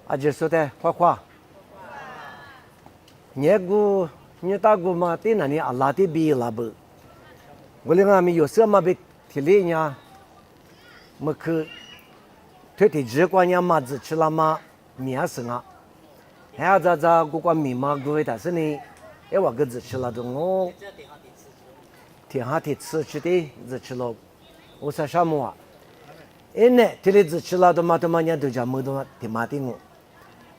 阿姐说的花花，你大姑嘛，对那里阿拉的比拉不，我们俺们有什么被提炼呀？么去，推的直观呀嘛子吃了嘛，面生啊，还在过关密码过但是呢，哎我个子吃了的我，天下的吃的子吃了，我说什么啊？哎呢，提炼子吃了的嘛，人都叫么多天马的我。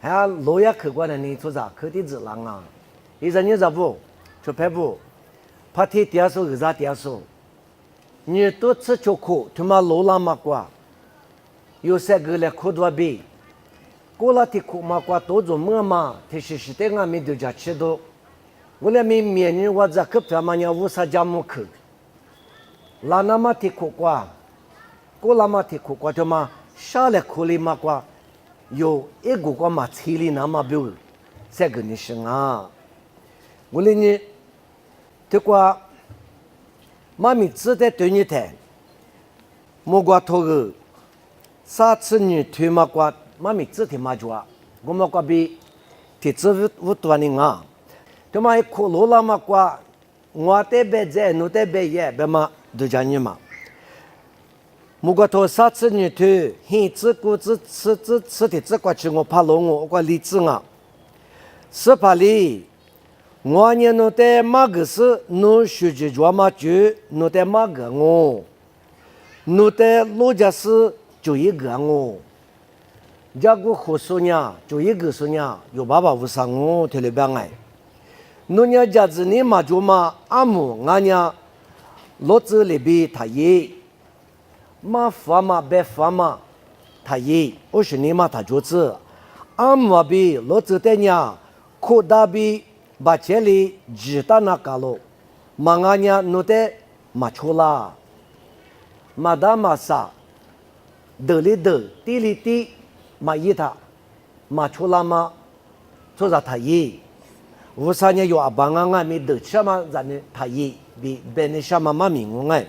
还路也去过了呢，做啥？去的子郎啊！一个你咋不？出牌不？怕天点数，啥点数？你多吃就苦，他妈路浪嘛过，有三个来苦多比，过了的苦嘛过，多做么嘛？他是的俺们都叫吃多，我来面面人我这去票嘛要五十家么去，拉那么的苦过，过那么的苦过，他妈下来苦里嘛过。有一个嘛村里那么表，这个你是啊？我嘞呢，这个妈咪只在对你谈，莫怪头个，啥子你推嘛怪，妈咪只听嘛做，我们怪比，提子不多呢啊，他妈一哭路了嘛怪，我得别在，你得别也，别嘛都叫你嘛。莫个头啥子你推，黑子骨子吃的这个吃我怕弄我个例子啊，是怕哩，我呢侬得马个是侬学习做嘛就侬得马个我，侬得老家是就一个我，家个胡说呢就一个说呢，有爸爸无啥我推了边哎，侬呢家子你嘛就嘛阿姆俺呢，老子里边他也。嘛发嘛白发嘛，他也我是你嘛他就是俺们比老子的呢，可大比把这里知道那个了，嘛俺呢弄得嘛错啦，嘛大嘛啥，得里得，地里地，嘛一他，嘛错啦嘛，做啥他也，我啥呢有阿爸俺没得什么咱呢他也比别人什么嘛明我哎，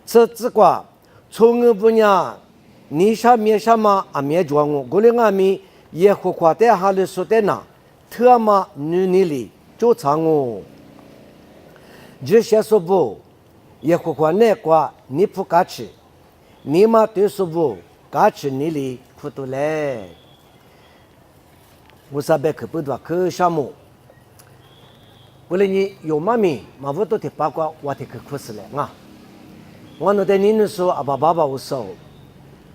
这个。从我不呢，你啥面啥嘛啊面装我，过来俺们也会夸的哈里说的呢，特嘛女里就唱我，这些说不，也会夸那个你不敢吃，你嘛对说不，敢吃你里苦多嘞，我啥别去不多去项目，过来你有嘛咪嘛不都得八卦，我得去苦死嘞啊。我那在你说阿爸我说，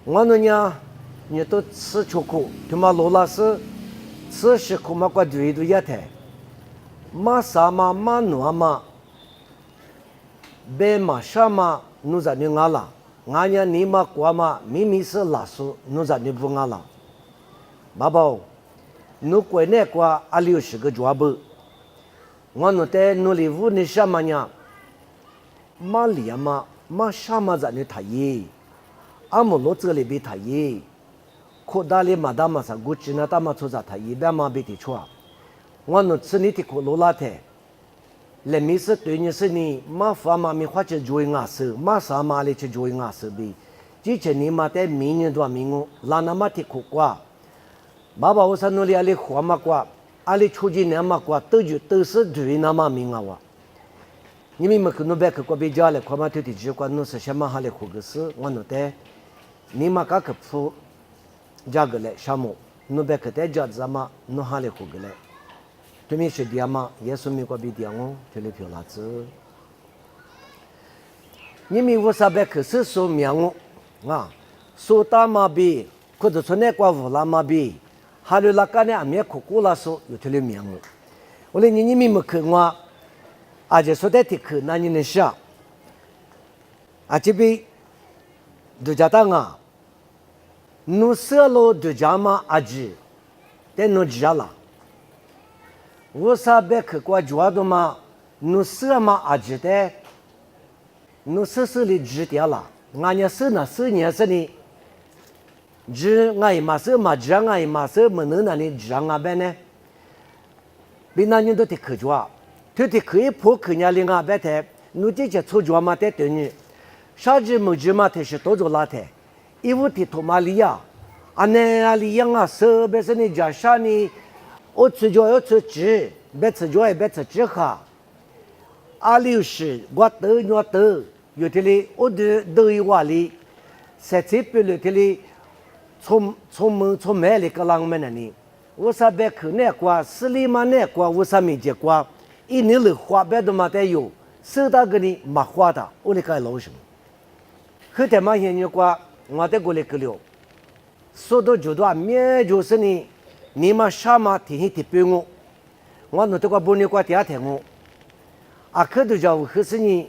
我那呢，你都吃巧克，他妈罗拉是吃食苦嘛，过对都也谈，嘛啥嘛嘛诺嘛，别嘛啥嘛，侬在你阿拉，俺呢你嘛过嘛，明明是拉苏，侬在你不阿拉，爸爸，侬过那过阿里有十个抓不，我那在努力屋你什么呢？嘛里嘛。嘛啥嘛在那他也，阿姆罗这里边他也，可大里嘛大嘛啥，古吉那大嘛出啥他也，别嘛别提出啊。我那吃你的可罗拉的，来没事对你是你嘛发嘛没花钱做牙齿，嘛啥嘛来去做牙齿呗。之前你嘛在明年多明我，拉那嘛的苦瓜，爸爸我说努力阿里花嘛瓜，阿里出去那嘛瓜，都是对那嘛明啊哇。你们没可能别去过别家了，看嘛对的只管侬是什么哈来活个事，我侬得，你嘛个去铺，家个来什么，侬别去在家子嘛，侬哈来活个来，对面是点嘛，也是没过别点哦，这里票拉子，你们为啥别去是说明我啊？说大嘛比，或者说那个乌拉嘛比，哈来那个呢阿面苦苦拉说有这里明我，我嘞你们没去我。阿姐说的挺可，那你能想？阿这边都家当啊，侬舍了都家嘛阿姐，但侬家了，我啥别去过家的嘛，侬舍嘛阿姐的，侬舍里指点了，俺家舍那舍年是呢，指俺嘛舍嘛指俺嘛舍么能那里指俺边呢？比那你都挺可着。他的可以破可人另外白台，侬这些出脚嘛在对你，啥子么子嘛他是多做拉台，一屋的托马利亚，安内阿里样啊，手别是你家啥呢？我吃脚要吃纸，别吃脚也别吃纸哈。阿里是我得，有的哩我都有话哩，实际不了的哩，从买哩个啷么呢呢？我啥别去那瓜，市里嘛那瓜，我啥没见瓜，一年里花别都嘛得有，手打个呢没花的，我哩该老什么？后头嘛现在瓜，我得过来个了。说到就到面就是呢，你们啥嘛天天别我弄这个不你瓜第二天我，可都叫可是呢，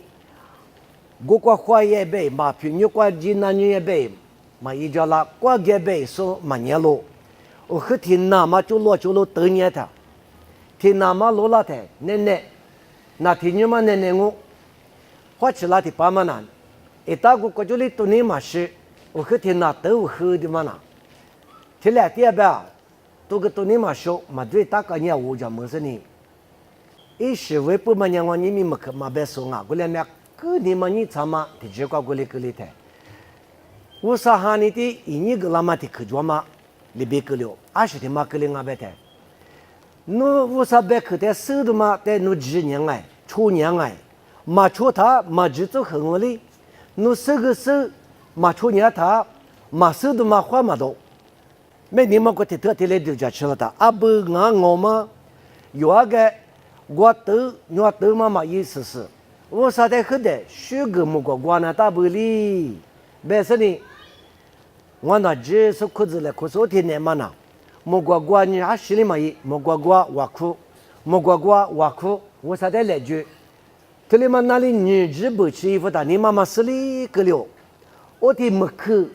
我瓜花也白嘛，平你瓜济南也白，嘛一家啦瓜也白说嘛年咯，我和天那嘛就落多年的，天那嘛落了的，奶，那天你嘛奶我，花起来的爸妈呢，一大个就里多年嘛是，我和天那都喝的嘛呢。天来第二遍，多个多年嘛少，嘛对大家年我讲么事呢？一时为不嘛年我你们可嘛别说啊，过来面个你们你怎么的这个过来的？我啥哈你的一年个那么的可做嘛，里边个了，20天嘛个了我别的。侬我啥别去的手的嘛，在侬几年哎，初年哎，嘛初他嘛就做很我哩，侬手个手嘛初年他嘛手的嘛花嘛多。没你们个特来就叫吃了的，不我嘛，有个我都妈妈意思是，我啥在后的学个么个我那大不哩，别说呢，我那只是裤子来，可是我天天嘛呢，么个我你还心里嘛一，么个我挖苦，我啥在来句，这里嘛那里女子不吃衣服的，你妈妈是里个了，我的没去，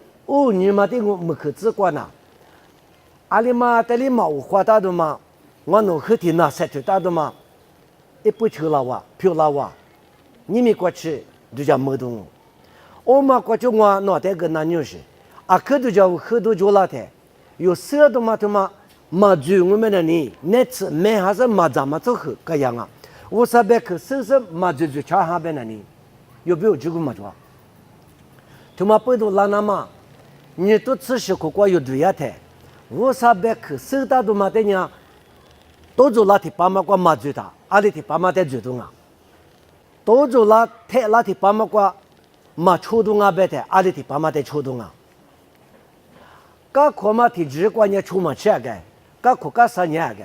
你妈的我没去只管呐。阿里嘛，这里嘛，我花大的嘛，我弄后天那晒出大的嘛，一不求了哇，漂了哇，你们过去就叫没动我嘛过去我脑袋个那牛是，可都叫后头叫了的，有色的嘛他妈，嘛就我们那里那次买还是嘛咱们走后个样啊，我啥别去手手嘛就吃哈边那里，有没有这个嘛做？他妈不都拉那嘛，你都吃些苦瓜有对呀的。我啥别去手打都嘛的呢，都做那提爸妈瓜嘛最大，阿里提爸妈在最多啊，都做那太那提爸妈瓜嘛抽动啊别的，阿里提爸妈在抽动啊，噶可嘛提只管你抽嘛吃个，噶可噶啥年个，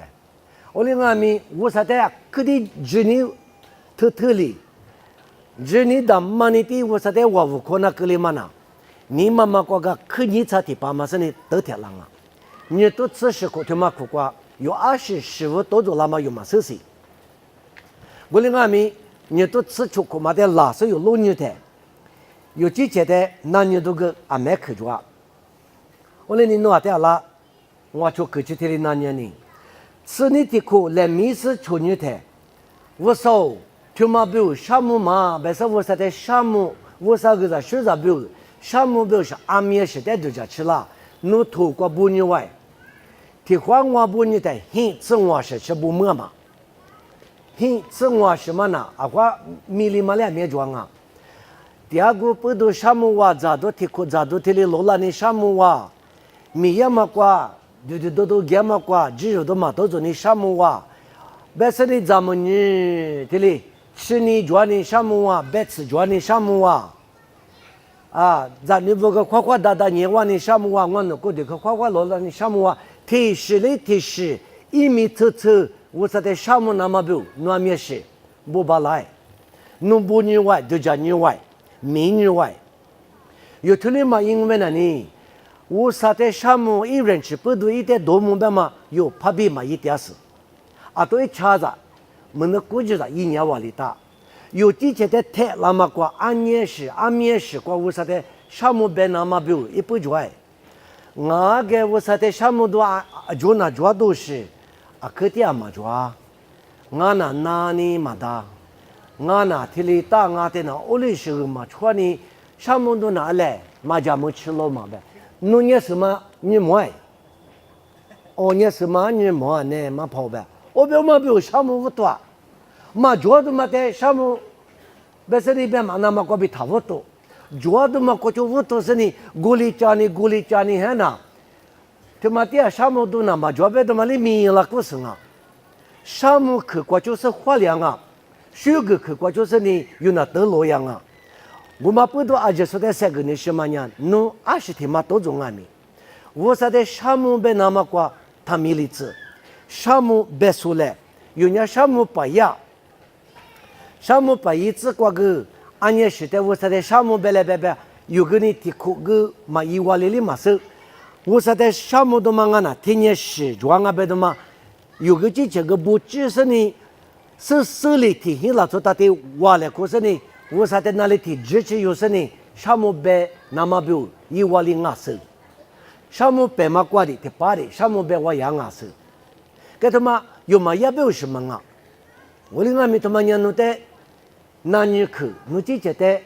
我哩阿咪我啥的，可的只你特哩，只你的嘛你的我啥的我无可那个哩嘛呐，你妈妈瓜个可你才提爸妈是你都天lang啊。你都吃些苦头嘛苦瓜，有20-15多做那么有嘛收拾。我另外面你都吃出苦嘛的拉是有老牛的，有几节的那你都个阿没去做。我哩你弄的啦，我就去去的那年呢，吃你的苦来米是出牛的，我说就嘛比如项目嘛，别说我说的项目，我说个是学啥比如项目比如是阿米时代就叫吃了，侬透过不牛外。提花我不你的，很自我是吃不么嘛？很自我什么呢？花米里嘛两面装啊。第二个不都什么哇？咋都提苦咋都提里罗拉你什么哇？米也嘛瓜，都也嘛瓜，只有都嘛都做你什么哇？别说你咱们你提里吃你做你什么哇？别吃做你什么哇？咱你不个夸大你话你什么哇？我那个的个夸罗拉你什么哇？提示，一米特，我说的什么那么多，那么些，不巴来，弄不女外就叫女外，美女外，有特里嘛因为那呢，我说的什么一人吃不多一点多么办嘛，有怕比嘛一点事，都一查着，我们估计着一年往里打，有几节的太那么过，安面试过，我说的什么别那么多，一不做。我给我说的什么都做那做都是，可点嘛做，我那里嘛的，我那提里打我的那屋里时候嘛穿的什么都拿来，嘛家没吃了嘛呗，弄点什么你买，你什么你买呢嘛跑呗，我别嘛别什么不多，嘛做的嘛的什么，别说里边嘛那么个比他不多。做的嘛，过去我都是你，鼓励家你，还那，他妈的沙漠都那么就别他妈的米了故事啊，沙漠去过就是花粮啊，水果去过就是你有那得洛阳啊，我们不多阿姐说的三个你什么样，侬20天嘛都种阿米，我说的沙漠被那么过他米里子，沙漠别说了，有人沙漠不呀，沙漠不一直过个，俺也是的，我说的沙漠别来别别，有个你提苦个嘛一瓦里里嘛是。我说的沙漠都嘛个呢，天天是装啊，别的嘛，有个这个不只是你，是手里提起了做他的挖了，可是呢，我说的那里提支持有时呢，沙漠白那么表一挖里牙手，沙漠白嘛挂的，他把的沙漠白挖牙手，给他妈有嘛也表什么啊？我另外面他妈人弄的，那你去，你这觉得，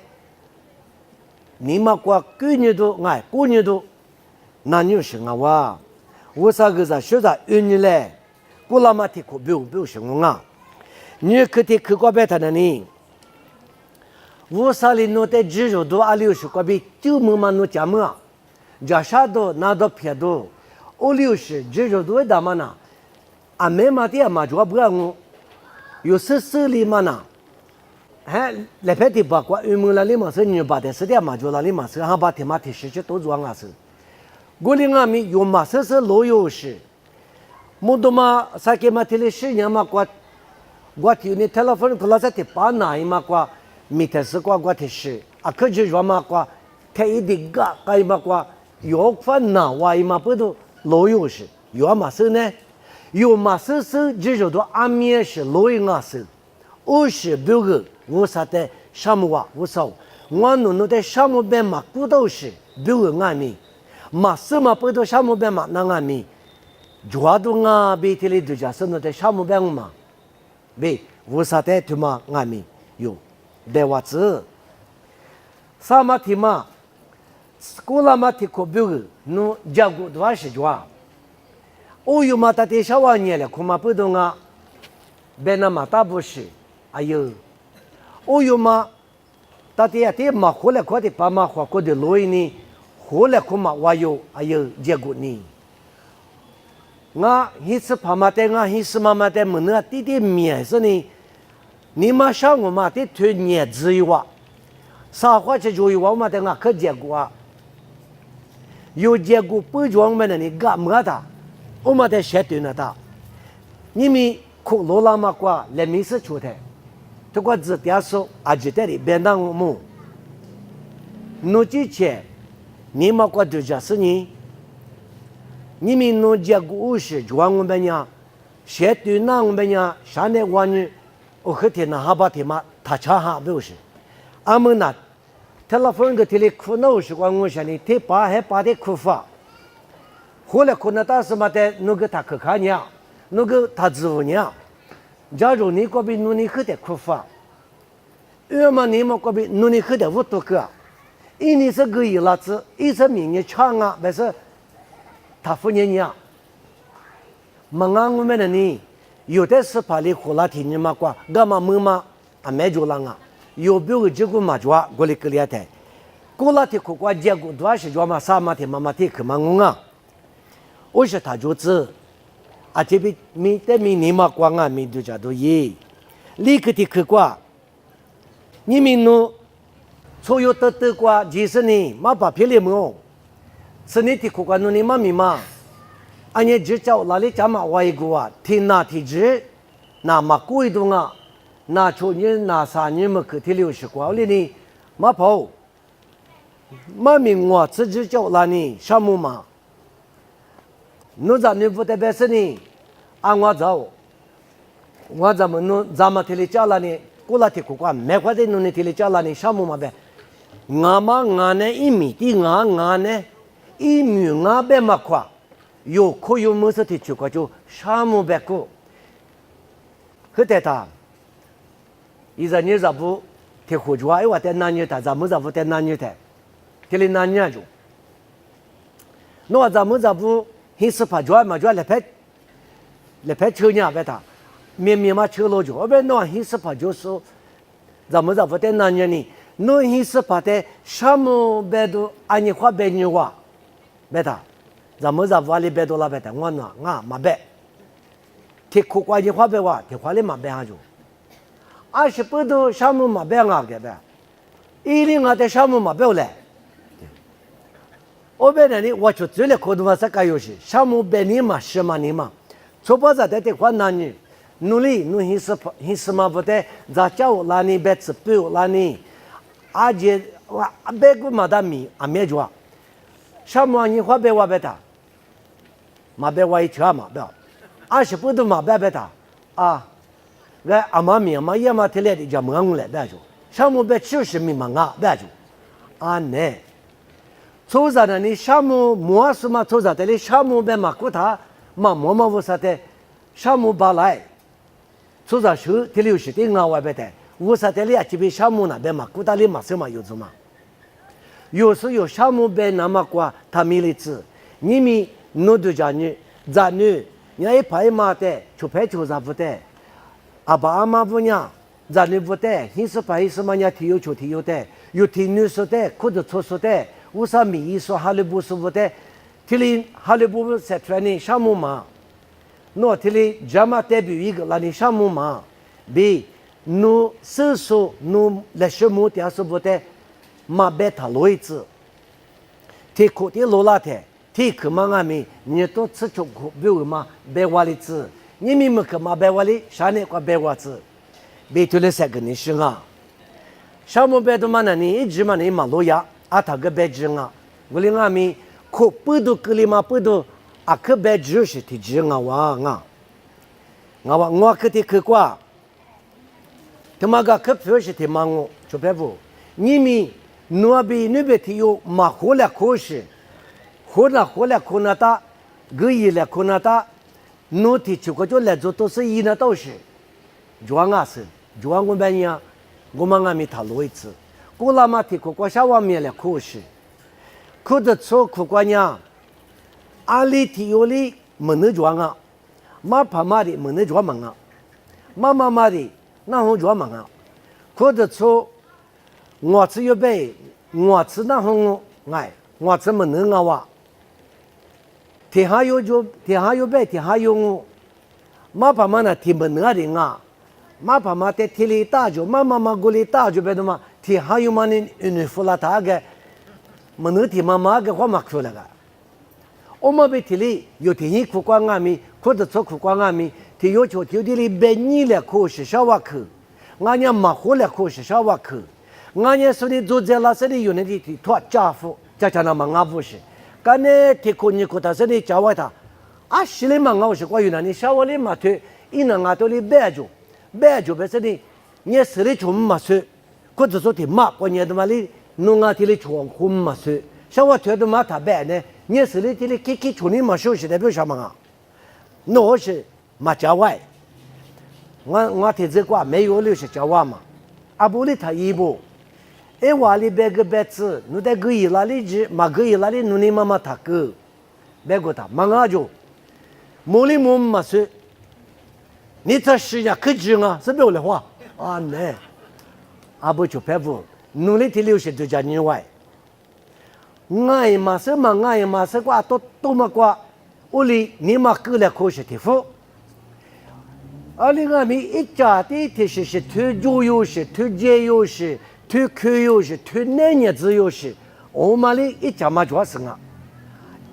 你嘛挂过年都哎，过年都。那你是啊我啥个在学在1年来，过了嘛提可表是我啊，你可得去过别他那里，我啥里弄的肌肉都阿里是过比就么嘛弄家么，家啥都拿到撇都，我里是肌肉都大嘛呢，啊没嘛的嘛就不让我，有手里嘛呢，还来拍的八卦，因为那里嘛是你把的是的嘛就那里嘛是，还把天嘛提实际都装啊是。我另外面有嘛是老有事，么多嘛啥个嘛提了10年嘛我提你 telephone 可拉在提把哪一嘛过，米特斯我提是，啊可就说嘛过，他一定个嘛过，有份哪哇一嘛不都老有事，有嘛是呢？有嘛是只有到阿面是老有啊是，我是别个我啥的什么话我说，我弄的什么边嘛古都是别个阿面。嘛什么不都沙漠边嘛那个米，主要都啊被提里度假是那在沙漠边嘛，被乌沙的他妈阿米有，对话子，啥嘛提嘛，过了嘛提可别个，侬家国多少是主啊，我有嘛他的小玩意了，恐怕不懂啊，别那嘛大不是，哎呦，我有嘛，他的的嘛回来快的把嘛花过的路呢。后来可嘛我有还有结果呢，我一次跑马的我一次妈妈的门那弟弟面是呢，你妈上我嘛的推年子有啊，啥话就有我嘛的我可结果啊，有结果不装么的你干么的，我嘛的写对了的，你们可罗拉嘛过来没事出的，这个字点说啊记得里边当我们，侬之前。你嘛过度假是你，你们弄结果是装我们呀，写对那我们呀，上来玩呢，我和天那哈巴天嘛，他查哈不是，俺们那，他那分个天里苦恼是光我说你，他把还把的苦法，后来可能当时嘛的那个他可看呀，那个他自我呀，假如你嗰边弄你喝的苦法，要么你们嗰边弄你喝的无多个。一年是个一拉子，一是明年长啊，但是他不年呀。忙啊，我们的呢，有的是把你火拉天你嘛过，干嘛么嘛啊没做了啊，有别个结果嘛做，过来个里头，过拉天过结果多是做嘛啥嘛天妈妈天去嘛我啊，我是他就是啊这边没得没你嘛过啊，没就叫都耶，立刻的去过，你们呢？所有的过几十年，马把皮里么？是你的苦瓜弄你妈咪嘛？俺也只叫哪里家嘛外国啊，听那体质，那么贵东啊，那去年那3年么去提60块里呢，马跑，马明我自己叫哪里什么嘛？侬在你不得别是呢？按我走，我怎么弄？咱们提里叫哪里？过了提苦瓜，没块的弄你提里叫哪里什么嘛呗？我嘛我呢一米的我呢一米我别嘛块，有可有么事的去过就什么别过，可得他，一个人怎不提火烛啊？我在哪里他怎么不在哪里的？提里哪里就？那怎么不黑色发烛嘛？就来拍车呢？别他，面嘛车路就，我别那黑色发烛说，怎么不在哪里呢？侬黑色发的什么别都按你话别你话，别他，咱们在瓦里别多拉别的，我呢啊马别，提苦瓜你花别哇，提花里马别下就，20不项目马别啊个呗，10的项目马别来。我别那里我就最了可多嘛是干游戏，项目别你嘛10嘛你嘛，初步在这块男女努力努力是嘛不得，在家务拉你别吃不拉你，而且我别个嘛的米啊没做，项目你花别我别打，马别我一车嘛别，20不都嘛别打啊，我阿妈米嘛也嘛提来的叫么我来别做，项目别90米嘛啊别做，啊呢。抽着呢，你项目摸什么抽着的？你项目别嘛过他嘛摸嘛无啥的，项目把来，抽着手第60的啊外边的，无啥的你这边项目那边嘛过他里嘛什么有什么？有时有项目别那么过他米里子，你们弄都叫你咋你，你一拍嘛的，就拍抽着不的，阿爸阿妈不呢，咋你不的，你是拍什么呀？提有就提有的，有提女说的，或者错说的。乌萨米伊说哈利布说不得，提里哈利布在出来呢项目嘛，诺提里加马代表一个那你项目嘛，B 努四说努来什么点说不得，马别他罗一次，提苦的罗拉的，提克嘛阿米，你都吃就苦，比如嘛别瓦里子，你们么克嘛别瓦里，啥呢个别瓦子，别提里三个你是啊，项目别的嘛呢你一直嘛你嘛罗呀。啊，他个白纸啊，我哩阿咪可不都格里嘛不都啊个白纸是提纸啊哇啊，我可提可挂，他妈个可票是提嘛我就白不，你们那边提有嘛活了可是，活了可那大，个一了可那大，那提就个就来做都是一那都是，装啊是，装我们呀，我们阿咪他罗一次。古拉马提苦瓜下外面了苦是，苦的错苦瓜呢，阿里提有里没能装啊，马帕马的没能装忙啊，妈的那好装忙啊，苦的错，我只有背，我只那好哎，我只没能啊哇，天下有就天下有背，天下有我，马帕马那提没能的啊，马帕马在提里打就妈过里打就别的嘛。提还有嘛呢？你付了他个，没能提妈妈个话嘛出来个。我们被提里有提你苦瓜阿米，或者做苦瓜阿米，提有求提里被你了苦是啥话去？俺家马虎了苦是啥话去？俺家说的做这拉是的有那提托家父，家那嘛俺不是，干呢提苦你苦他是的家外他，啊是的嘛俺是关于那你啥话的嘛推，一那俺都里白就别是的，你是的就嘛说。或者说的马过年的嘛哩，弄啊的哩窗户嘛是，像我觉得嘛他白呢，你是哩的哩给处理嘛休息的，为什么啊？那是嘛家外，我听这话没有留是家外嘛，阿不哩他一步，哎话哩别个别子，你得个伊拉哩只，嘛个伊拉哩努你妈妈他个，别个他嘛我就，莫哩莫嘛是，你这是呀可知啊？是不是的话啊呢？阿不就白不，努力的60就叫你外。俺嘛是嘛，俺嘛是瓜都嘛瓜，屋里你嘛过来可是的福。而你俺们一家的的是推酒游戏、推街游戏、推客游戏、推男女子游戏，我们哩一家嘛主要是啊，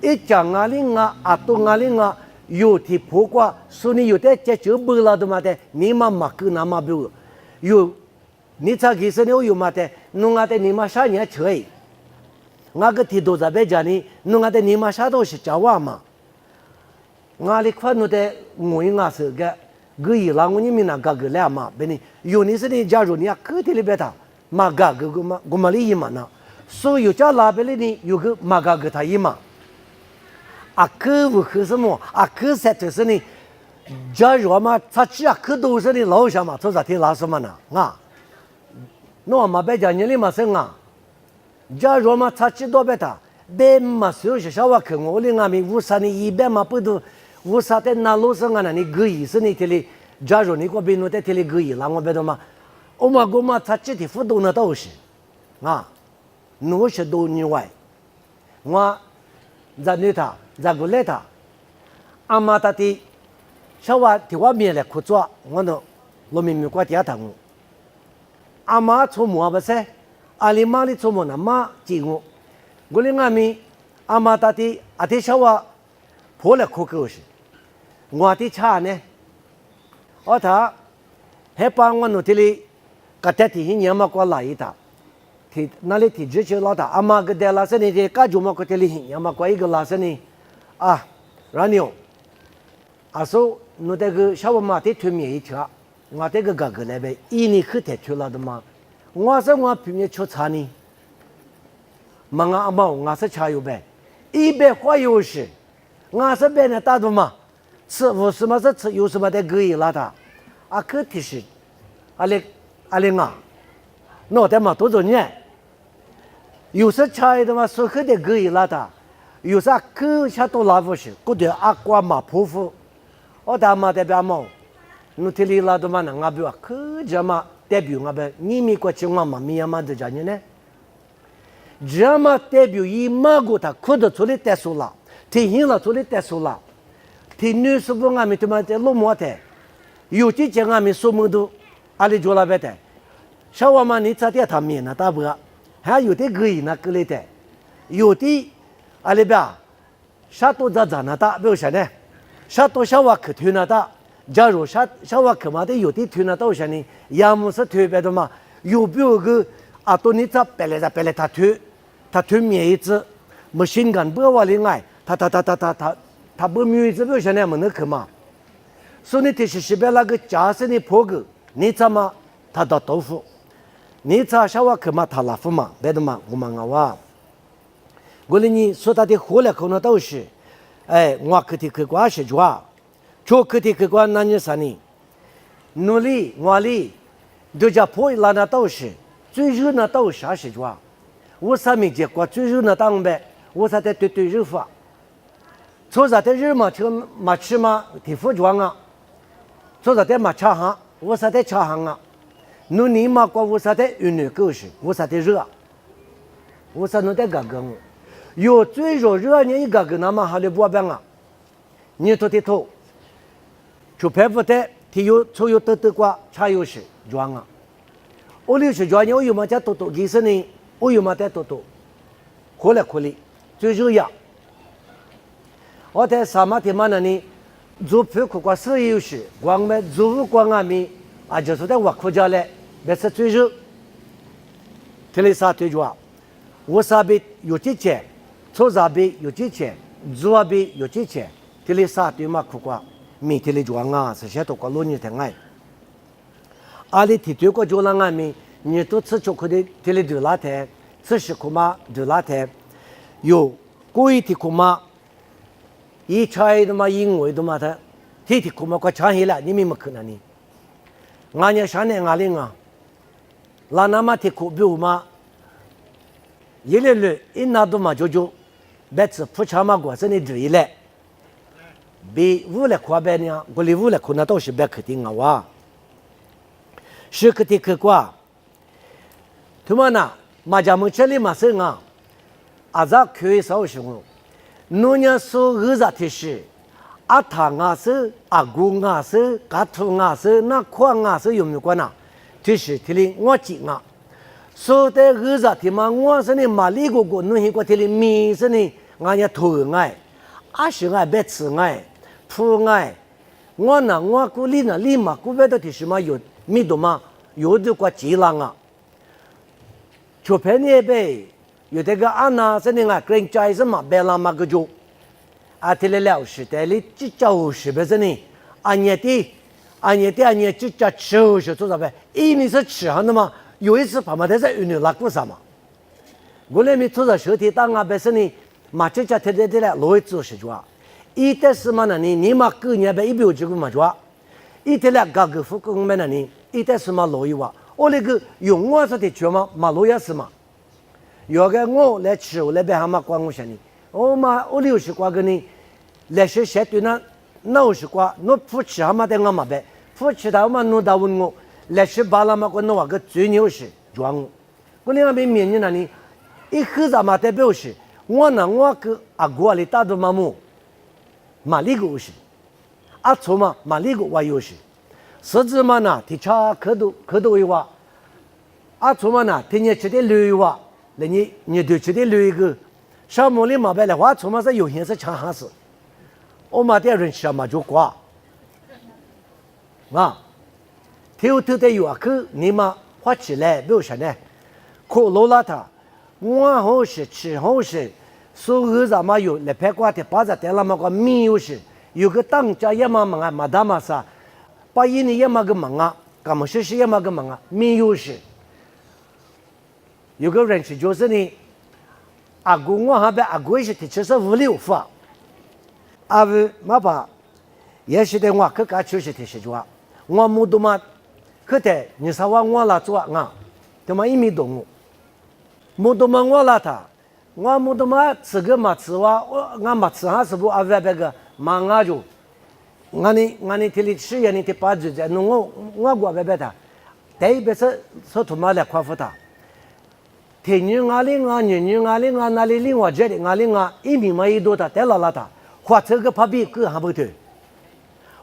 一家俺哩啊，阿多俺哩啊，有的破瓜，说你有的这就不了的嘛的，你嘛嘛过那嘛不有。你查其实你有嘛的，弄阿的你嘛啥年吹，我个提多在别家呢，弄阿的你嘛啥都是家娃嘛，我哩看侬的我应该是个伊拉我你们那个来嘛，别你有你是你假如你要个体里边他，嘛个嘛我嘛哩一嘛呢，所以家那边哩有个嘛个他一嘛，啊个不可什么啊个实在是呢，假如嘛他只啊个都是你老乡嘛，做啥听老什么呢啊？那嘛别讲你哩嘛生啊，假如嘛差几多别他，别嘛所是啥话看我哩俺们无啥呢一边嘛不都无啥的那路上啊你个意思你这里，假如你个边路在这里个意啦我别的嘛，我嘛差几的辅导那都是，啊，那是都你外，我在那他咋个来他？阿妈他的小娃替我面来苦做，我呢罗明明过点疼。阿妈出门不是，阿里妈里出门那妈接我，我哩阿咪阿妈他的阿的小娃破了苦口是，我的茶呢，我他还帮我弄的哩，个天天年嘛过来一趟。ที่นั่นเลยที่เชื่อเราแต่อามาก็เดลาเสนี่ที่ก้าจุมาก็เทลิหิยามาก็อีกลาเสนี่ร้านนี้อาสูนู่นแต่ก็ชาวมาที่ทุ่มยี่เชื่อว่าแต่ก็กเลยไปอีนี่คือแต่ทุ่มละดมาว่าเสว่าพิมพ์ชุดชานี่มังอามาว่าเสชาอยู่ไปอีเบกว่าอยู่สิว่าเสเป็นเนี่ยตาดมา吃我什么是吃有什么的可以啦的可提示阿里那他妈多少年？有时吃的嘛，所喝的可以拉的，有时口吃多拉不是，过点阿瓜嘛泼妇，我他妈代表嘛，侬听里拉的嘛，那阿表口这嘛代表阿表，你咪过去我嘛咪阿妈的家人呢，这嘛代表伊妈个他哭得出来带数了，提醒了出来带数了，提女士不阿咪他妈在落寞的，有几件阿咪说么都阿里做了别的。小娃嘛，你咋点他面呢？大伯，还有的可以呢，过来的，有的阿里边，啥都咋呢？大，比如说呢，啥都小娃去推呢大，假如小娃去嘛的有的推呢到啥呢？要么是推别的嘛，有比如个多你咋白来他推面一只，没心肝不往里爱，他不面一只，比如说呢，没那去嘛，所以你提示边那个假设你破个，你怎么他到豆腐？你咋小娃去嘛？他拉夫嘛？别的嘛，我们啊，我哩你说他的活了可能都是，我去的去关是抓，就去的去关那你啥呢？努力我哩，都叫破烂那都是，最热那都啥是抓？我啥没见过最热那当呗？我啥在对热法？做啥在热嘛？就嘛吃嘛？提服装啊？做啥在嘛茶行？我啥在茶行啊？侬你嘛过我啥的云南狗是，我啥的热，我啥弄的个个，有最热你一个个那么好的不办啊，你头的头，就排不得，提有所有得过茶有是装啊，我哩是装你我有嘛在多多，其实呢我有嘛在多多，可里最热呀，我在什么地方呢？做皮苦瓜是有是，光没做光啊米。就是在我国家嘞，那是最热。这里啥最主要？我啥比有几钱，做啥比有几钱，做比有几钱。这里啥对嘛苦瓜，米这里装啊，是些多个老年的爱。阿里提对过就让俺们，你都吃巧克力，这里就拉台，吃西苦嘛就拉台，有过一天苦嘛，一菜的嘛，因为的嘛他，天天苦嘛快吃起来，你们没可能呢。俺家山呢，俺哩啊，拉那么提苦比我嘛，一来来一拿到嘛就，别吃不吃嘛过生的追来，比屋来夸别呢，我哩屋来可能都是别肯定啊哇，是个的可挂，他们呢，马家们这里嘛是啊，咋可以少什么？侬家说二十提示。阿塔阿是阿姑阿是嘎土阿是那矿阿是有没有关呐？就是提哩我记啊，说的二十天嘛，我是呢马里哥哥弄一个提哩米是呢，俺家头爱，阿是爱别吃爱，铺爱，我呢我姑里呢里嘛姑别的提示嘛有米多嘛，有的个几浪啊，就便宜呗，有这个安娜是呢个 green 菜是嘛，别浪嘛个就。提了了是的，你只叫是不是呢？俺也只叫吃是做啥呗？一年是吃上的嘛？有一次爸妈在这云南拉过啥嘛？我那边做着手提当啊，不是呢？嘛只叫天来老一做是做，一旦是嘛呢？你嘛过年呗一表这个嘛做，一天来搞个复工嘛呢？一旦是嘛老一哇，我那个用我说的做嘛，嘛老也是嘛。要个我来吃，我那边还嘛管我些呢？我嘛我60挂个呢。来是些对那50挂，那夫妻还嘛得俺嘛呗，夫妻他嘛弄到问我，来是把那么个弄个最牛是装我，我那边面呢，一口子嘛代表是，我呢我跟阿哥里打的嘛么，马里古是，阿错嘛马里古话有是，实质嘛呢，提查可多一话，阿错嘛呢，提你吃的溜话，那你对吃的溜一个，小木里嘛白了话，错嘛是有些是强哈事，我嘛点人吃嘛就挂，啊，头的有啊去，你嘛花起来不是呢，可罗拉他，我好是吃好是。所有咱们有来拍挂的，把这点了嘛个米有是，有个当家也嘛忙啊，马达嘛啥，把一年也嘛个忙啊，干么事也嘛个忙啊，米有是。有个人是就是呢，阿公我还被阿公是提出是5、6发，阿不嘛把，也是的我可干就是提示话，我木多嘛，可得你说我啦做啊，他妈1米多我，木多嘛我啦他。我木头嘛吃个嘛吃哇，我嘛吃哈是不阿外边个嘛我就，我呢提里吃也呢提把子在弄我外边他，特别是他妈来夸父他，天女我哩我女女我哩我那里哩我这里我哩我1米嘛一多他带了他，花这个旁边个还不对，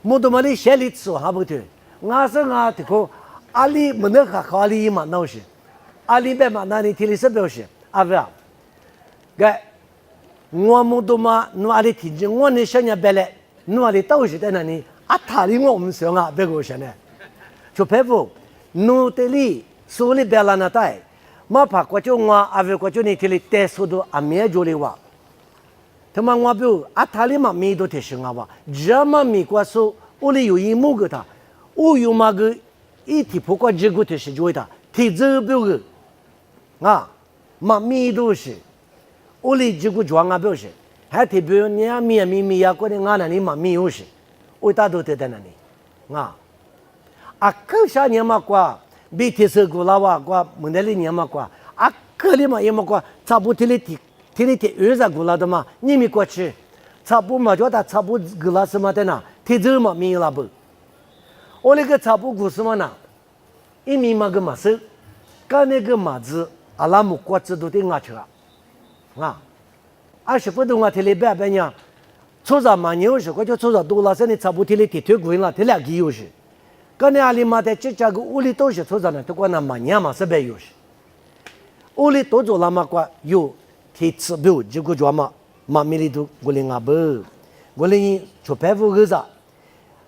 木头嘛哩先里吃还不对，我是我这个阿里没那个阿里嘛那是，阿里边嘛那里提里是不是阿不啊？个，我们都嘛，哪里听见我那小伢白来，哪里都是在那里，啊，他里我们上啊，别个说呢，就佩服，努得里手里别拉那带，嘛怕过去我阿伟过去你听里带速度阿没做的话，他妈我比如啊，他里嘛没都提醒我吧，这么没过手，我里有一幕个他，我有嘛个一提不过这个提示就他，提这表个，啊，嘛没都是。我哩这个装啊表示，还特别你啊米呀，过的俺那里嘛米有些，我大都在那里，啊，啊可啥年嘛过，比提示过了哇过，门那里年嘛过，啊可里嘛也嘛过，差不多提20过了的嘛，你没过去，差不嘛叫他差不过了什么的呢？提走嘛没有了不？我那个差不过什么呢？1米嘛个嘛是，干那个嘛子，阿拉木瓜子都得拿去了。啊，20分钟啊，提里白呢，抽着嘛牛是，我就抽着多了，现在差不多提里提腿贵了，提2个有是，刚才阿里嘛在这家个屋里都是抽着呢，都管那嘛年嘛是白有是，屋里多做了嘛个有提吃表，这个叫嘛米里头我哩阿不，我哩出排骨个啥，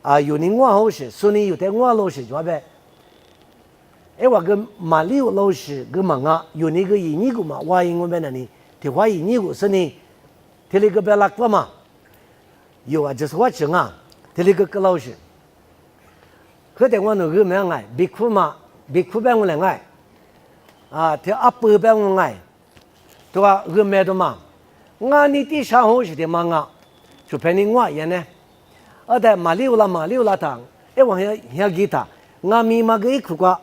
啊有人我好是，所以有的我老是做呗。哎，我跟马里老师跟忙啊，有那个印尼个嘛，我因我们那里。提花印尼个是呢，提那个别拉个嘛，有啊，就是我讲啊，提那个老师，可得我那个没爱，别哭嘛，别哭别我来爱，啊，提阿伯别我爱，对吧？个没的嘛，我你第三好是的嘛啊，就陪你我也呢，在马里乌拉堂，哎，我要给他，我咪嘛个一哭个，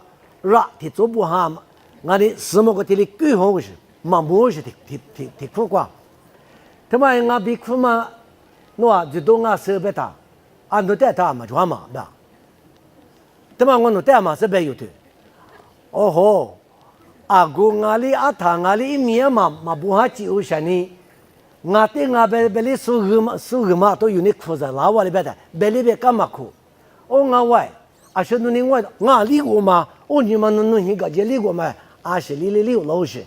提做不好嘛，我的什么个提里最好是。嘛不是提苦瓜，他妈我比苦嘛，我就当我设备大，俺都带他嘛就嘛的，他妈我弄带嘛是白有的，哦吼，阿哥我哩阿他我哩1米嘛不好就些呢，我对我白里苏个嘛都有你苦着，老外里边的白里边干嘛苦，哦我外，啊说你我理过嘛，哦你们弄一个就理过嘛，啊是理老实。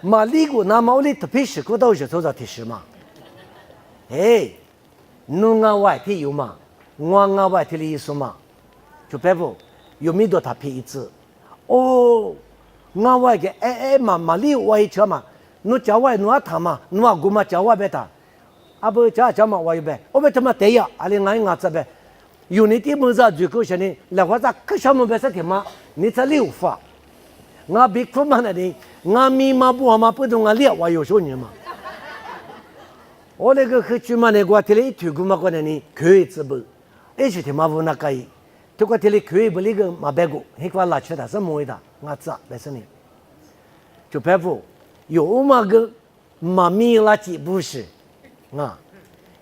嘛，理过那么我哩特别是个都是做着提示嘛，哎，弄我外提有嘛，我外提的意思嘛，就别不有没多他批一次，哦，我外个嘛理我一车嘛，侬叫我侬他嘛，侬阿姑嘛叫我别他，啊不叫嘛我一呗，我别他妈对呀，阿里俺这呗，有你的么子最高些呢，来我这可小么别是的嘛，你这6发，我比苦嘛那里。我咪嘛不好嘛，不懂我练我有时候你嘛。我那个去专门那个提里推过嘛个呢，可以直播，而且他妈不那个，这个提里可以不那个嘛白过，那个拉起来是么的，我知道，但是呢，就白不有嘛个嘛咪垃圾不是啊，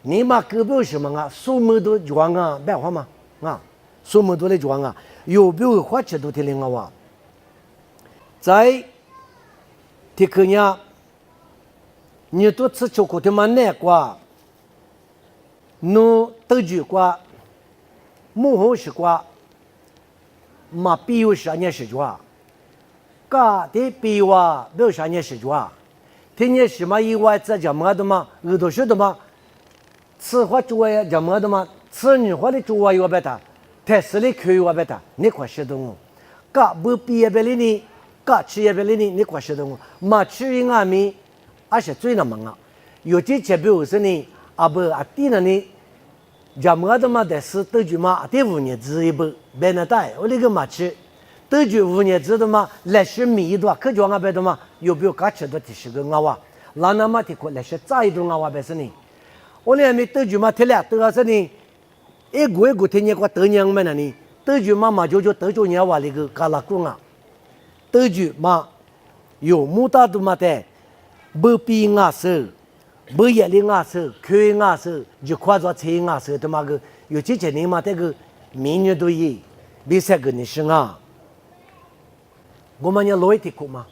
你嘛个不是嘛啊，什么都装啊，白话嘛啊，什么都来装啊，有没有花钱都提领我在。提克呀，你都吃巧克力嘛难过，侬都句qua幕后是qua mà biểu啥嘢是quoi cả的biểu啊表啥嘢是quoi听见什么以外在讲么的嘛耳朵说的嘛此话主要讲么的嘛此女话的主要有别的特斯里可以有别的你快识懂cả不毕业别里呢cả企业别里呢你快识懂嘛去应阿米而且最难忙啊有些这表示呢啊不啊第呢呢讲么的嘛的是都句嘛第5年制一不别那带我那个嘛去都句5年制的嘛来学米多可就俺别的嘛有没有搞吃的提示个俺哇那那么提过来学再一顿俺哇别是呢我那没都句嘛提了都是呢一个听见过得娘们呢都句嘛嘛就得就娘哇那个搞拉工啊都句嘛有木大的嘛的不比俺是不也领俺是亏俺是就夸着车俺是的嘛个有几千年嘛这个民乐都一比赛个你是啊我们要落一点苦嘛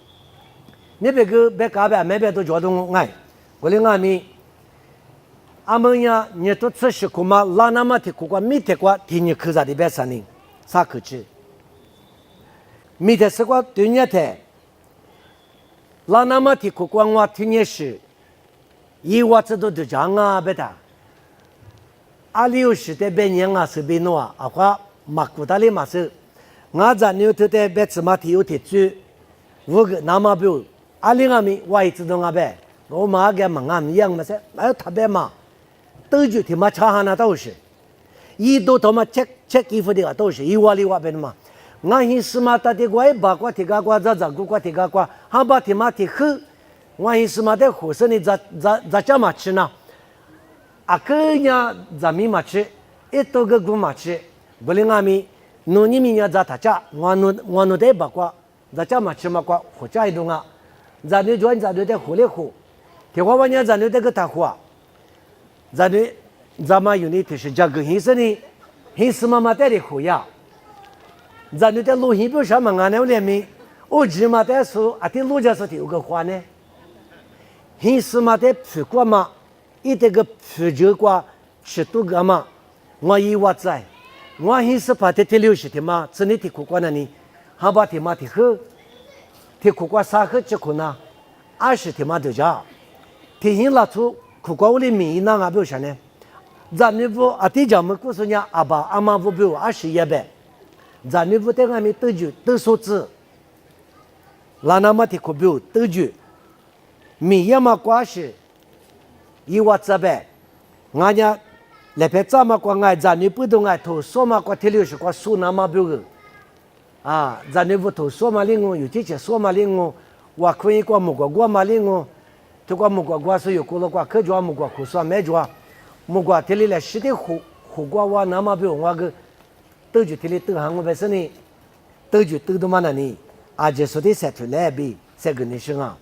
你别个别搞别没别都觉得我爱我的俺们阿们呀你都吃些苦嘛拉那么的苦瓜米的瓜听你口啥的别啥呢啥口气米的是瓜对你的拉那么的苦瓜我听你是一我知道就讲啊别的阿里有时的别人啊是别弄啊啊话马古达里马是我在牛头的别芝麻提有提住我个那么表阿里阿米我也知道啊别我马个忙啊一样嘛是没有特别嘛都就他妈查哈那都是一都他妈check衣服的都是一瓦里瓦边嘛我现什么他的怪八卦提个卦咋个提个卦还把他妈提喝我现什么的火生的咋这么吃呢啊个呀咱们嘛吃一多个股嘛吃不灵阿米侬你们呀咋他家我侬的八卦咋这么吃嘛卦火家一动啊咱们就咱们的火里火铁花玩意咱们这个大火咱们咱们有呢就是这个现实呢现实嘛嘛带的火呀咱们的路线表上嘛俺那里面我只嘛带说啊的路家说的有个话呢现实嘛带普过嘛一这个普就过吃多个嘛我以我在我现实把的60的嘛真的的苦过那呢还把的嘛的喝的苦过啥喝吃苦呢20的嘛都叫提醒拉出苦过我的米那俺表啥呢咱们不啊地讲么故事呢阿爸阿妈不表20也呗咱们不在俺们都就都数字拉那么的苦表都就米也嘛关系一我这呗俺家来别这么关爱咱们不懂爱投诉嘛关60关数那么表个啊咱们不投诉嘛另外有这些说嘛另外我可以关木瓜嘛另外这个木瓜是有过了瓜可就木瓜可算没着木瓜这里来是的苦瓜我那么表我个都就这里都行我本身呢都就都他妈那里啊就说的晒出来比晒个你生啊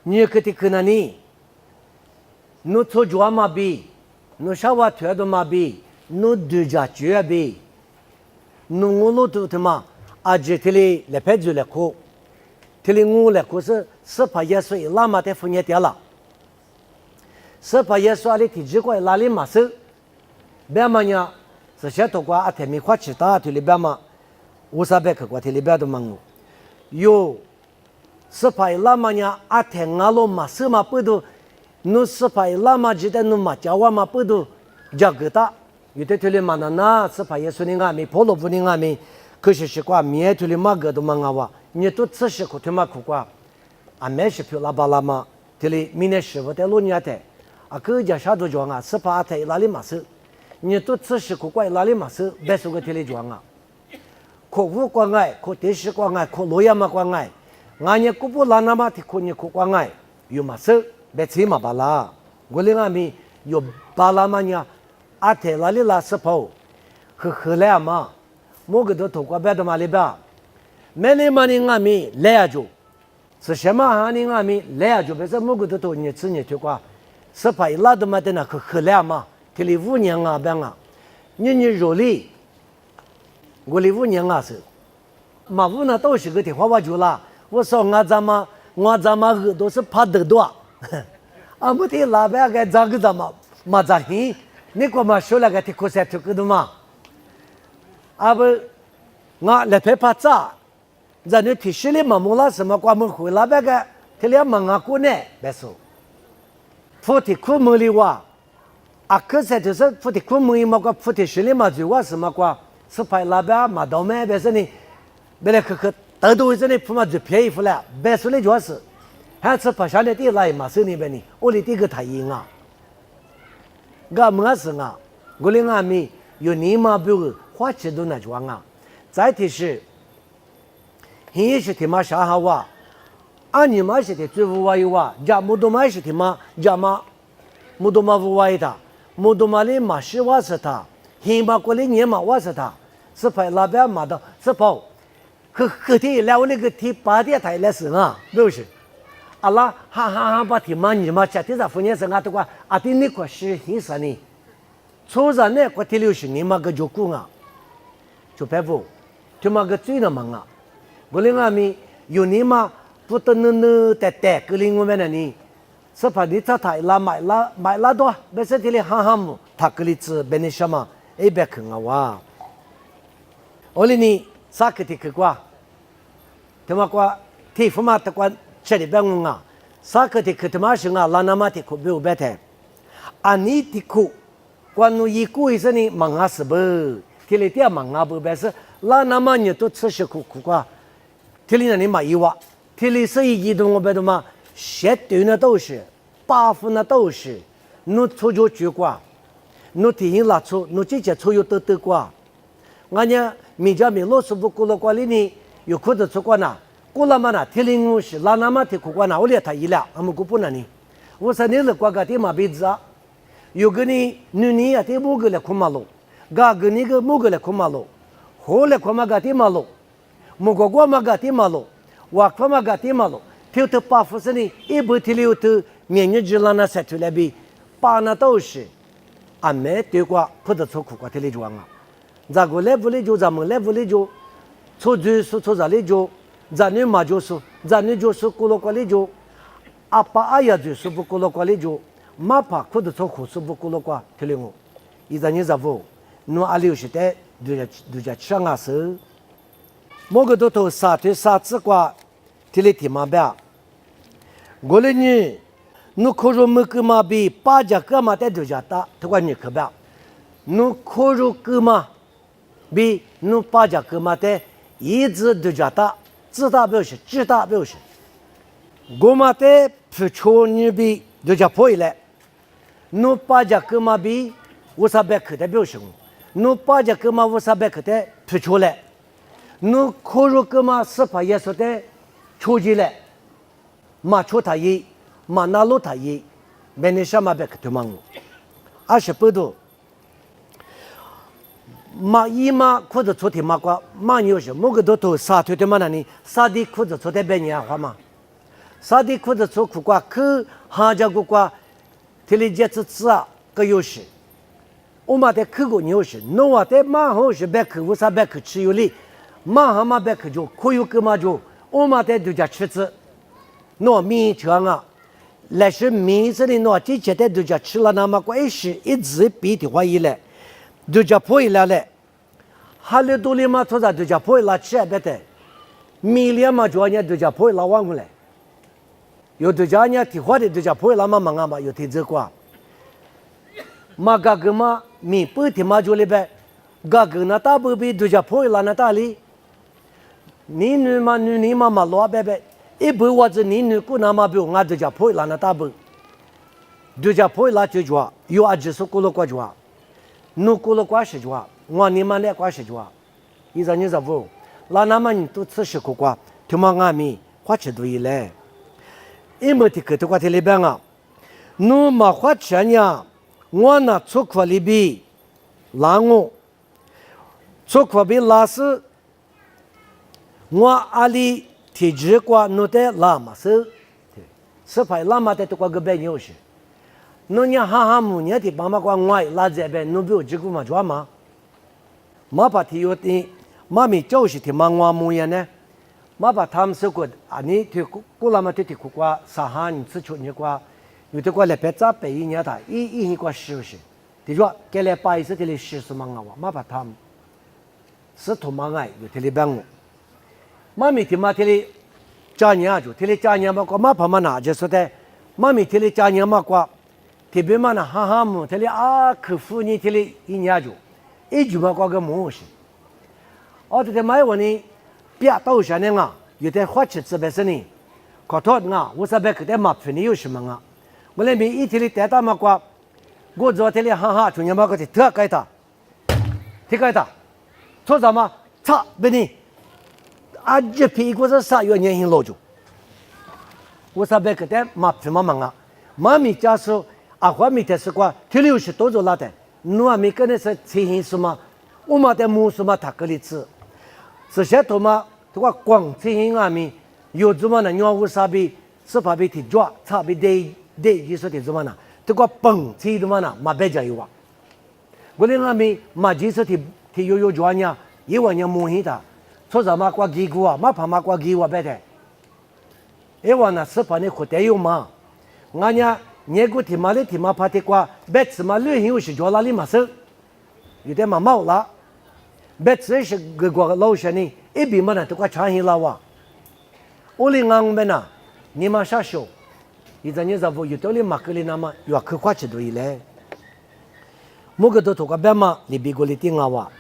你可得可能呢侬做着嘛比侬啥话推的嘛比侬对家绝比侬我都他妈啊这这里来拍就来哭这里我来哭是18耶稣拉嘛的福年掉了18耶稣里提几块拉里马手别嘛呢是些多瓜啊天米花起大这里边嘛500克瓜这里边都忙有18拉嘛呢啊天阿罗马手嘛不都侬18拉嘛记得侬嘛叫我嘛不都叫个大有的这里嘛那18耶稣的阿米婆罗布的阿米可是瓜面这里嘛个都忙啊哇你都吃些苦他妈苦瓜啊没是票拉巴拉嘛这里明年师傅在路年的啊个家啥都讲啊18台拉里马手你都吃些苦瓜拉里马手别说个这里讲啊可无关爱可电视关爱可罗亚嘛关爱俺也顾不拉那么的可你可关爱有马手别吃嘛巴拉我领俺们有巴拉嘛呢啊台拉里拉18和来嘛某个都透过别的嘛里边没里嘛呢俺们来就是什么行呢俺们来就别是某个都头你吃你去过18拉的嘛的那和来嘛这里5年啊边啊你肉里我里5年啊是嘛5呢都是个的话就啦我说我咱们耳朵是怕得多啊没得拉边个咋个咱们嘛咋嘿？你个嘛说那个提苦塞提个的嘛？啊不，我来陪拍照，咱你提示里嘛木拉什么关门回来那个，提了嘛我过呢，别说，菩提苦门里哇，啊可是就是菩提苦门里嘛个菩提示里嘛就话什么个，是拍那边嘛倒霉别说你，别来可得到一阵你铺嘛就便宜回来，别说你主要是。还是拍下来的来嘛，手里边呢，我的这个太硬啊，我么是啊，我的阿妹有你嘛不有花钱都那装啊，再提是，现是他妈啥好哇，俺你妈是的最无外哇，家木多嘛是他妈家嘛，木多嘛无外的，木多嘛的嘛是我是他，现嘛过来年嘛我是他，是拍那边嘛的，是跑，可天来我那个提八点台来是啊，不是。阿拉哈把提嘛你嘛家庭上婚姻生啊都话阿弟你个是很啥呢？初三呢个第60年嘛个就过啊，就白不，就嘛个最那忙啊。我另外面有你嘛不得带个另外面的呢，是怕你他拉买拉多，不是提里哈么，他个里子别你什么一百坑啊哇。我哩呢啥个提去过，他妈过提父妈的过。这里边我啊，啥个的可他妈是啊，拉那么的可不白谈，啊你的可，关于一个是呢，忙啊是不，这里点忙啊不白是，拉那么你都吃些苦瓜，这里那里没有啊，这里是一动我白的嘛，绝对那都是，8分那都是，侬出就去瓜，侬提醒拉出，侬直接出又得瓜，俺家米家米老师不过了瓜里呢，有可能出瓜呐。过了嘛呢，提领我是拉那么提苦瓜那我连他一了，我们过不能呢。我说你是瓜个的嘛辈子啊，有个呢女啊的某个来看马路，个个那个某个来看马路，后来看嘛个的马路，某个瓜嘛个的马路，我看嘛个的马路，跳到八福是呢，一不提了头，明年就让那晒出来比，把那都是，俺没对瓜不得出苦瓜提里装啊，咋个来不来就咱们来不来就，出去说出啥来就。咱女嘛就是，咱女就是过了过来就，阿爸阿爷就是不过了过来就，马怕可得从胡是不过了过，听了我，伊咱你咋不？侬阿六时代都叫吃啊是，某个都头沙推沙子瓜，听了听嘛呗。我嘞呢，侬可如么个嘛比8家个嘛在都叫大，他管你可别，侬可如个嘛比侬8家个嘛在一直都叫大。自大表示，自大表示，我们在不求你比就叫破来，侬把家哥嘛比500克的表示，侬把家哥嘛500克的不求来，侬可如哥嘛18也说的求进来，马求他一，马拿路他一，没你什么别克的忙，28度。马一马或者昨天马瓜马牛是某个都头沙推的嘛那里沙地或者昨天白年花嘛，沙地或者做苦瓜去哈家苦瓜，提里节吃啊个优势，我们在去过牛是，侬啊在马后是白去500克吃有哩，马哈马白去就可有个嘛就，我们在度假吃子，侬米肠啊，来是米这里侬这些在度假吃了那么过一时一直比的话一来。度假破一来嘞，哈里多里嘛，做啥度假破一来吃别的，米里嘛就人度假破一来玩过来，有度假人提花的度假破一来嘛忙啊嘛，有提这个，嘛个个嘛米不提嘛就里边，个个那大不比度假破一来那大里，你女嘛嘛老白白，一不或者你女姑那嘛比我度假破一来那大不，度假破一来就说有阿只是过了过就话。侬过了关系就话，我你们来关系就话，伊说你说不，那那么你都吃吃苦瓜，他妈俺们花钱多一来，因为这个的话在里边啊，侬没花钱呀，我那出口里边，拉我，出口边拉是，我阿里提直过侬的拉嘛是，是派拉嘛的这个个别牛是。侬娘哈母娘的爸妈管我拉这边，侬比我这个嘛做嘛？妈把提有的妈咪就是的嘛我母样呢，妈把他们说过啊，你提过了嘛？提过啥哈？你吃出你过，有的过来别咋背一年他一过10是，的说给来把一次的来10是嘛我嘛把他们是同嘛爱有的来帮我，妈咪的嘛的来家年就的来家年嘛过嘛怕嘛拿就说的，妈咪的来家年嘛过，特别嘛那哈哈么的来客户你的来一年就，一句嘛过个模式，的买我呢，别到下呢有的花钱这边是呢，可托我这边给的麻烦你有什么我那边一天里带他嘛过，我昨天里哈哈从你嘛个的特改他，做什么？差不呢？这屁股是啥？有年轻老久。我这边给的麻烦嘛妈咪家说花咪的是过，天里有些多做拉的，我咪跟那是情形什么，我嘛的母什么他个里吃，这些多嘛，这个光情形咪有怎么呢？鸟无啥比，是怕比提抓，差比对，意思的怎么呢？这个蹦起的嘛呢，嘛别讲有啊。我那咪嘛就是提有抓呢，一万年模型的，说什么挂机股啊，嘛怕嘛挂机啊别的。一万呢是怕你活得有嘛？俺家你个提嘛怕的挂，别次嘛旅行有时抓哪里嘛是，有点嘛毛了。别次是个老些呢，一边嘛呢都挂长线了哇。我哩俺们呐，你嘛啥时候？一阵子有道理马克里那么有可花起多一嘞，某个都托个别嘛，里边个里顶啊哇，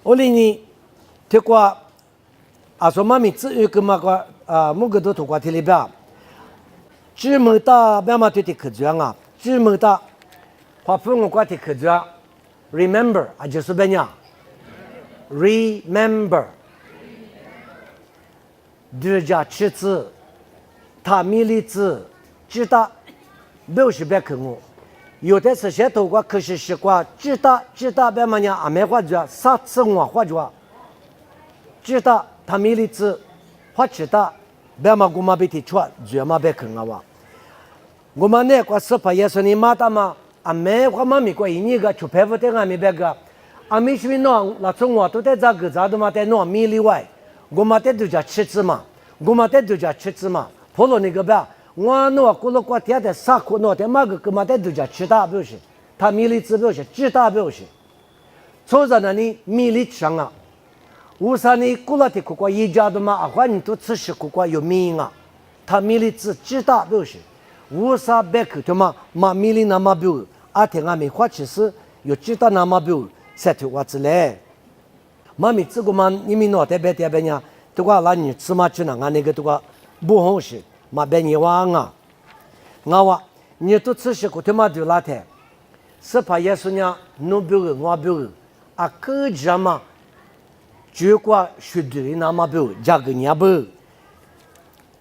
我哩呢，这个说妈咪只有个嘛个某个都托个提里边，只么大别嘛对的可讲啊，只么大，怕父母个的可讲 ，remember 就是别呀 ，remember， 这家吃字。他米粒子知道，没是别看我，有的是些头瓜可是习惯知道别么样没话讲，啥次我话讲，知道他米粒子，话知道，别嘛我嘛别提出，主要嘛别看我，我们那个是怕也是你妈的嘛，没话嘛没关系，你个出牌不得没别个，没说弄那从我都在这个咋都嘛在弄米粒外，我嘛在都叫吃子嘛，婆罗那个吧，我那过了过天的啥苦那的嘛个嘛的都叫知道表示，他米粒子表示知道表示，从在那里米粒上啊，无啥呢过了的苦瓜一家的嘛，反正都吃食苦瓜有米啊，他米粒子知道表示，无啥别个的嘛米粒那么表，听没花其实有知道那么表，才头话之类，米这个嘛你们那边呢，这个那你吃嘛吃那那个这个。不好是嘛别你忘啊，我你都吃些个他妈就拉台，是怕耶稣呢，侬表个我表个，个家嘛，就过学的那么表，加个伢表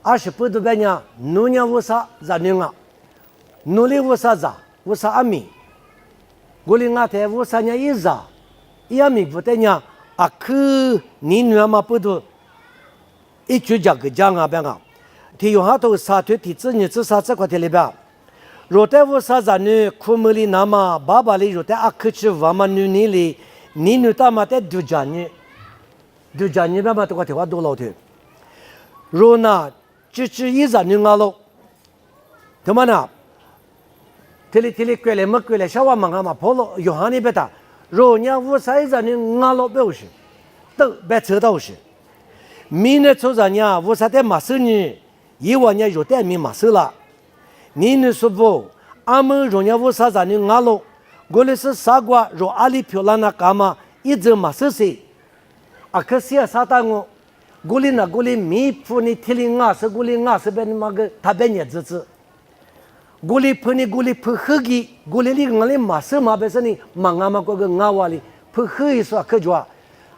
，20不都别呢，侬伢为啥咋弄啊？侬哩为啥咋？为啥米？我哩我台为啥伢一咋？米不得呢？个你女嘛不都？一句讲个讲啊，别个。提用哈头沙推提子你至少这块地里边，若在我啥子呢？苦么里那么爸爸里若在克去娃嘛女你里，你女大嘛在杜家呢边嘛这块地话多老头。若呢，只一日女阿喽，他妈呢？提里过来没过来，小娃忙嘛跑了，用哈那边打，若伢我啥一日女阿喽表示，都别扯到是，明年出人伢我啥在马手呢？一万年有带米马手了，你说不？俺们人家为啥子你俺喽？我那是啥个？若阿里漂亮那干嘛？一直马手些，可是啊，啥单我？我里米铺你提里俺是被你妈个他被你子，我里铺黑的，我里俺里马手嘛，别说你忙俺们个俺娃里铺黑说可抓，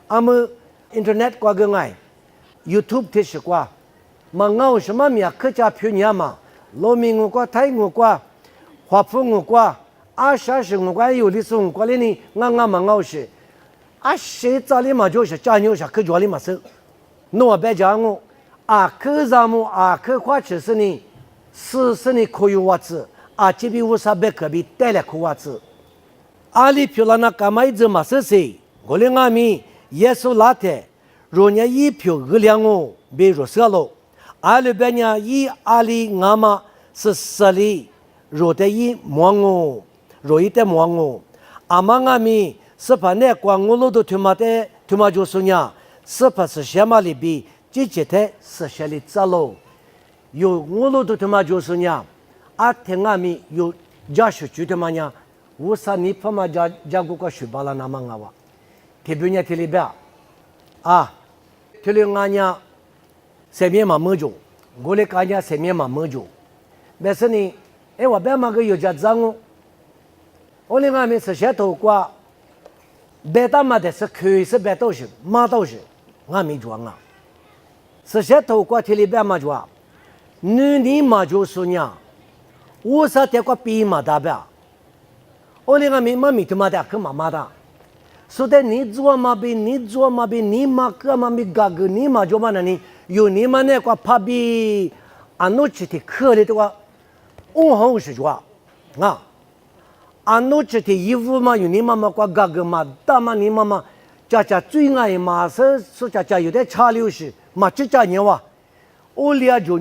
俺们 internet 个爱 YouTube 的是quoi？嘛我什么名客家漂亮嘛，老民我泰我华府我啥是我有的是我哩呢，俺嘛我是，谁早里嘛就是家牛下客家里嘛是，我别讲我客咱们客话其实呢，是呢可以话子这边我啥别可比带来可话子，阿里漂亮那干嘛一直嘛是谁？我哩俺们耶稣拉的，若人一票二两别说了。阿里边呢，阿里俺嘛是实力，若得一莫我，若一得莫我，阿妈阿咪是把那光我路都他妈就是呀，是不是什么里边积极的实现的走路，有我路都他妈就是呀，阿天阿咪有家属就他妈呀，我啥你他妈家个水巴拉那么啊哇，特别呢特里边啊，特里俺呀。生命嘛没住，我的家家生命嘛没住，但是呢，我别嘛个有家长哦，我的俺们是些头瓜，别他妈的是可以是别都是，嘛都是，俺没装啊，是些头瓜提里边嘛装，你嘛就是呢，我啥这个比嘛大别，我的俺们嘛没他妈的可嘛的。所以你做嘛比你嘛个嘛比嘎个你嘛就嘛那你有你嘛那个怕比安诺起的课的这个好是说啊，安诺起的衣服嘛有你嘛个嘎个嘛大嘛你嘛家最爱嘛是家有点差流是嘛这家你哇，我俩就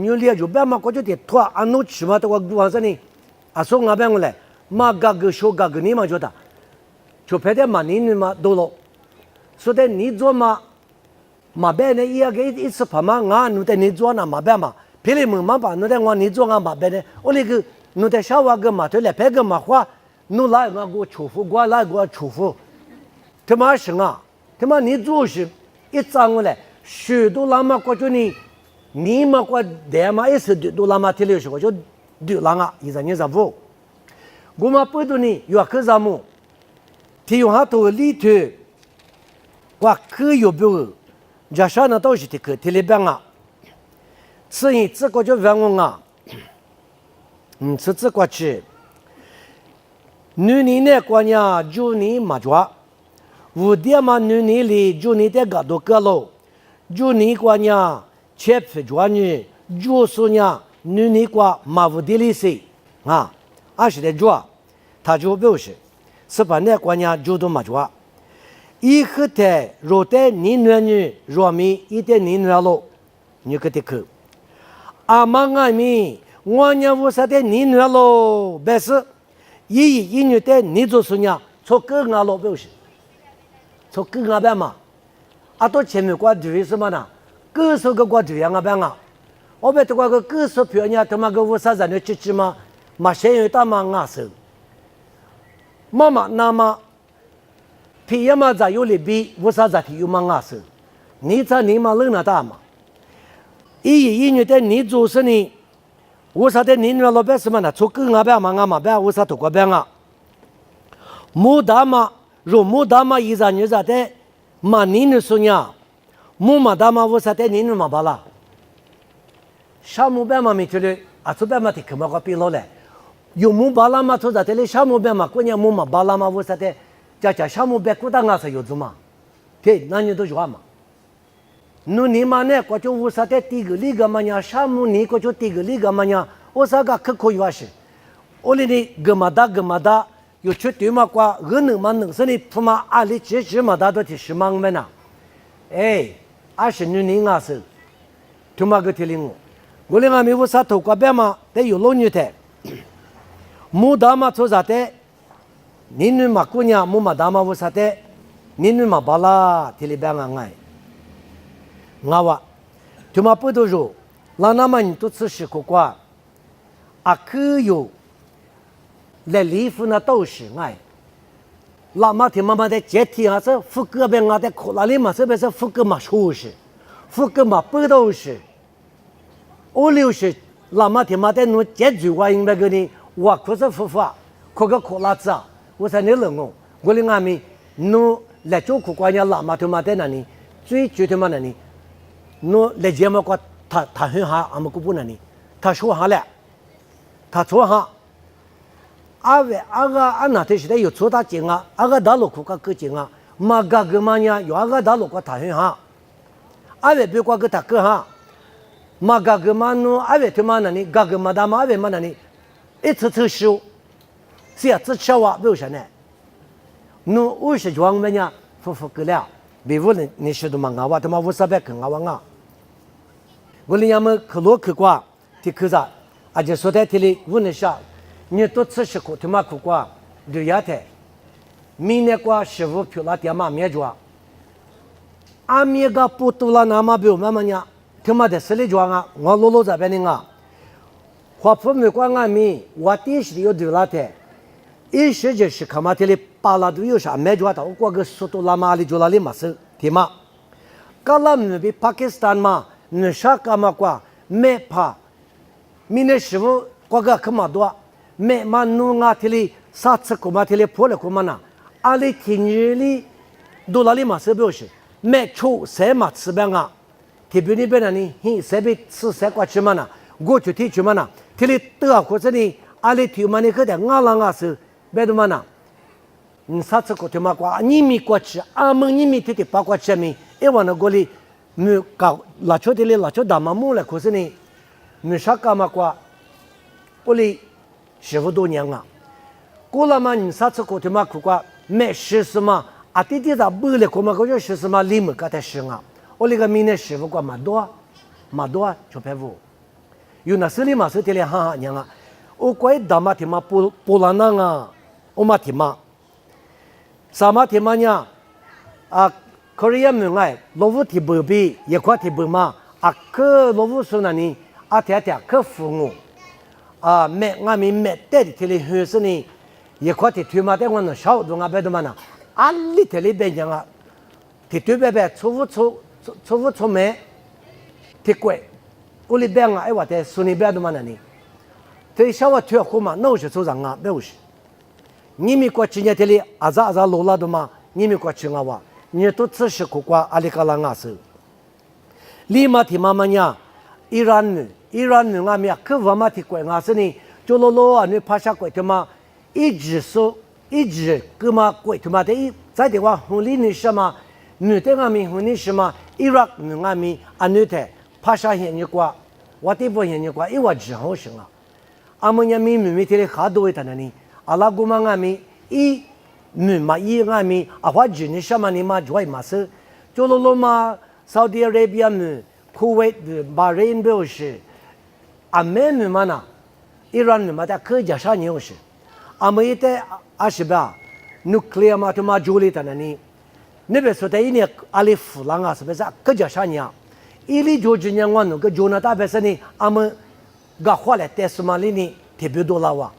别嘛个就得拖安诺起嘛这个路上呢，说俺别过来嘛嘎个小嘎个你嘛就的。就拍的嘛，你嘛多了，所以你做嘛别呢，一次拍嘛，俺弄的你做那嘛别嘛，别的嘛把弄的我你做俺嘛别的，我那个弄的小娃个嘛，对了，拍个嘛话，弄来我给我出付，我来给我出付，他妈是啊，他妈你做是一张过来，许多那么过去你嘛过的嘛一次都那么提了是我就丢了啊，一张5，我嘛不多呢，有可啥么？提用哈头里头，我可有不有？家上那都是的可提里边啊，所以这个就问我啊，是这个去，女人呢过呀，就你嘛抓，五点嘛女人里就你的个都个喽，就你过呀，切不抓你，就是呀，女人过嘛五点里是啊，20的抓，他就表示。是把那关键就都没抓，一个的若在你女若米一点你女了，你个的去，阿妈阿咪我娘我啥的你女了，但是一女的你就是呢，从个俺了表示，从个俺边嘛，都前面挂对什么呢？个是个挂对呀俺边啊，我别这个是票呢，他妈个我啥子的支持嘛，嘛先有大嘛俺手。妈妈那么，皮也嘛在有里比，我啥子有嘛牙齿，你在你嘛冷那大嘛，一女的你做事呢，我啥的你那老百姓嘛呢，做个俺边嘛俺嘛边，我啥都过边啊，木大嘛，若木大嘛一啥你啥的，嘛你那说呀，木嘛大嘛我啥的你那嘛巴拉，啥木边嘛没出来，这边嘛的可嘛个比老嘞。有木巴拉嘛，做在这里项目边嘛，过年木嘛巴拉嘛，我说的，家项目边过当俺是有子嘛，对，那你都说嘛。你嘛呢？过去我说的第一个那个嘛呀，项目你过去第一个那个嘛呀，我说个可以话是，我那里格嘛大，有去对嘛过，能嘛能是你铺嘛阿里支嘛大都提10万么呢？20年啊是，他妈个提领我那俺们我说头过边嘛，得有老女的。木大嘛做啥的？你女嘛姑娘木嘛大嘛我啥的？你女嘛巴拉提里边俺我他妈不都说，那么你都吃西瓜，可有来礼服那都是那么他妈的阶梯还是副个边的可哪里嘛这边是副个嘛熟识，副个嘛不都是，我就是那么他妈的弄阶级话应该给你。我可是夫妇啊，可个可拉子啊！我说你冷哦，我的俺们侬来做苦瓜伢拉嘛他妈在那里，最绝对嘛那里，侬来节目个他很好，俺们不那里，他说好了，他说好，阿那天时代有做大劲啊，个大陆苦个个劲啊，嘛个嘛呀，有个大陆个他很好，别个个他个好，嘛个嘛侬他妈那里，个嘛大嘛嘛那里。一次修，是呀，这小娃为啥呢？侬50装么呢？夫个了，比如你说的嘛，我他妈50百跟我啊，我们可罗可瓜的可啥？ อาจจะสุดท้ายที่ลีวุ่นชาเนี่ยตัวศึกที่มาคุกว่าดูยาเถมีเนี่ยกว่าชีวิตพิลาที่มาเมียจัวอามีกับปุตุลานามาบิวแม่มันเนี่ยที่มาเดสลิจวงอ่ะงอโลโลจะเป็นยังไงความฟุ้งมีกว่างามีวัดที่สิโยดูลาเถอีสิจะสิขมาที่ลีปาลาดูอยู่ชาเมียจัวแต่ว่าก็สุตุลามาลีจุลาลีมาสึที่มาก็ลำนึกปากีสถานมาเนื้อชากามากว่าเมพามีเนื้อชีวิตก็ก็ขมาด้วยเมมันนูงาที่ลีสัตว์กุมาที่ลีพูดกุมานะอะไรที่นี่ลีดูลาลีมาสึเบลชิเมชูเสมาสึเบงาที่บุญนี้เป็นอันนี้ฮิเสบิสึเสกว่าชิมานะกูจุดที่ชิมานะที่ลีตัวคนนี้อะไรที่มันนี่คือแต่งาลังอาสึเบดูมานะสัตว์กุที่มากว่านี่มีกว่าชิอามึงนี่มีที่ปากว่าชิมีเอวันนั้นก็ลีมือเก่าหลักชุดที่ลีหลักชุดดามามูเลยคนนี้มือชักกามากว่าก็ลีชีวิตดูยังอ่ะกูละมันสัตว์กุที่มากกว่าเมชิสมาอาทิตย์ที่จะบุเลยคนมาก็จะชิสมาลิมก็แต่ชิงอ่ะโอลิกามีเนี่ยชีวิตกว่ามาดัวชอบเอวูอยู่นัสลิมาสุดที่ลีฮ่ายังอ่ะโอ้ก็ไอ้ดามาที่มาปูลานังอ่ะโอมาที่มาสามาที่มาเนี่ยเกาหลีมึงไงโลวุที่เบอร์บีเยกว่าที่เบอร์มาคือโลวุสุนันนี่เทียคือฟุงเมงามีเมเต็ดที่ลีหือสุนี่เยกว่าที่ถือมาแต่วันนั้นเช้าดวงอาเบดมานะอัลลิที่ลีเป็นยังไงที่ถือแบบชูวุเมที่กวยอุลิเบงไอ้ว่าแต่สุนีเบดมานะนี่ที่เช้าว่าถือคุมาโน้ตชูจังอ่ะเบลชนี่มีกว่าชิญที่ลีอาซาโลลาดมานี่มีกว่าชิงอ่ะเนี่ยตัวศึกคุกว่าอะไรกันล่ะงาสึลีมาที่มามันเนี่ยอิรันงามีคือว่ามาที่กวยงาสึนี่จุลโลอันนี้ภาษากวยที่มา一直格嘛贵，他妈的，在的话，红利你什么？女的阿米红利什么？伊拉克女阿米阿女的，拍下现你过，我地方现你过，一我只好行啊。阿们呀米米的好多的呢，阿拉古嘛阿米伊米嘛伊阿米阿华只你什么你嘛做嘛是，就罗嘛沙特阿拉伯米、库威特、巴瑞因表示，阿美米嘛呐，伊朗米嘛的可加上牛是。阿们一代阿是吧，nuklear 嘛，他妈处理的呢你，那边说的一年阿里弗朗啊，是不是？各家啥年？伊里就今年我那个加拿大边是呢，阿们搞坏了，但是嘛里呢特别多了哇，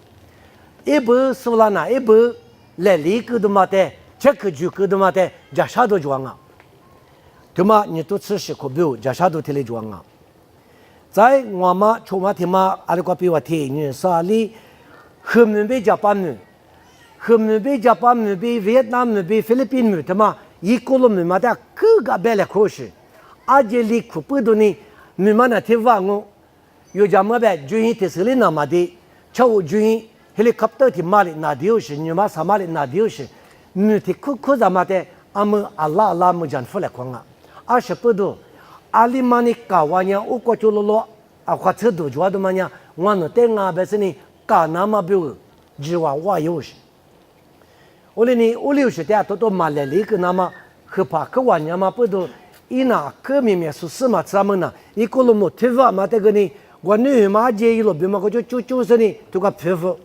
一部苏拉那一部来里个的嘛的，这个就个的嘛的，家啥都装啊，他妈你都吃食可不，家啥都提来装啊，在我嘛，出嘛他妈阿里个比我提，你说里。和们比加班们，和们比加班们比越南们比菲律宾们，他妈一个了们嘛的各个别来可是，阿杰里库不多呢，们嘛那天晚上，有家么呗，军营特斯里那么的，超军营helicopter 的马里那丢是，你嘛啥马里那丢是，们的可咋么的，阿们阿拉么讲出来看啊，阿是不多，阿里嘛你搞完呀，我过去了，阿花车都做的嘛呀，我那等啊，别是呢。干那么表指望我有时，我哩呢，我留学的都马来里个那么和怕个玩意嘛不都，伊那个面面是什么咱们呢？一个了么提法嘛这个呢，我女嘛介意了，别嘛个就是呢，这个皮肤，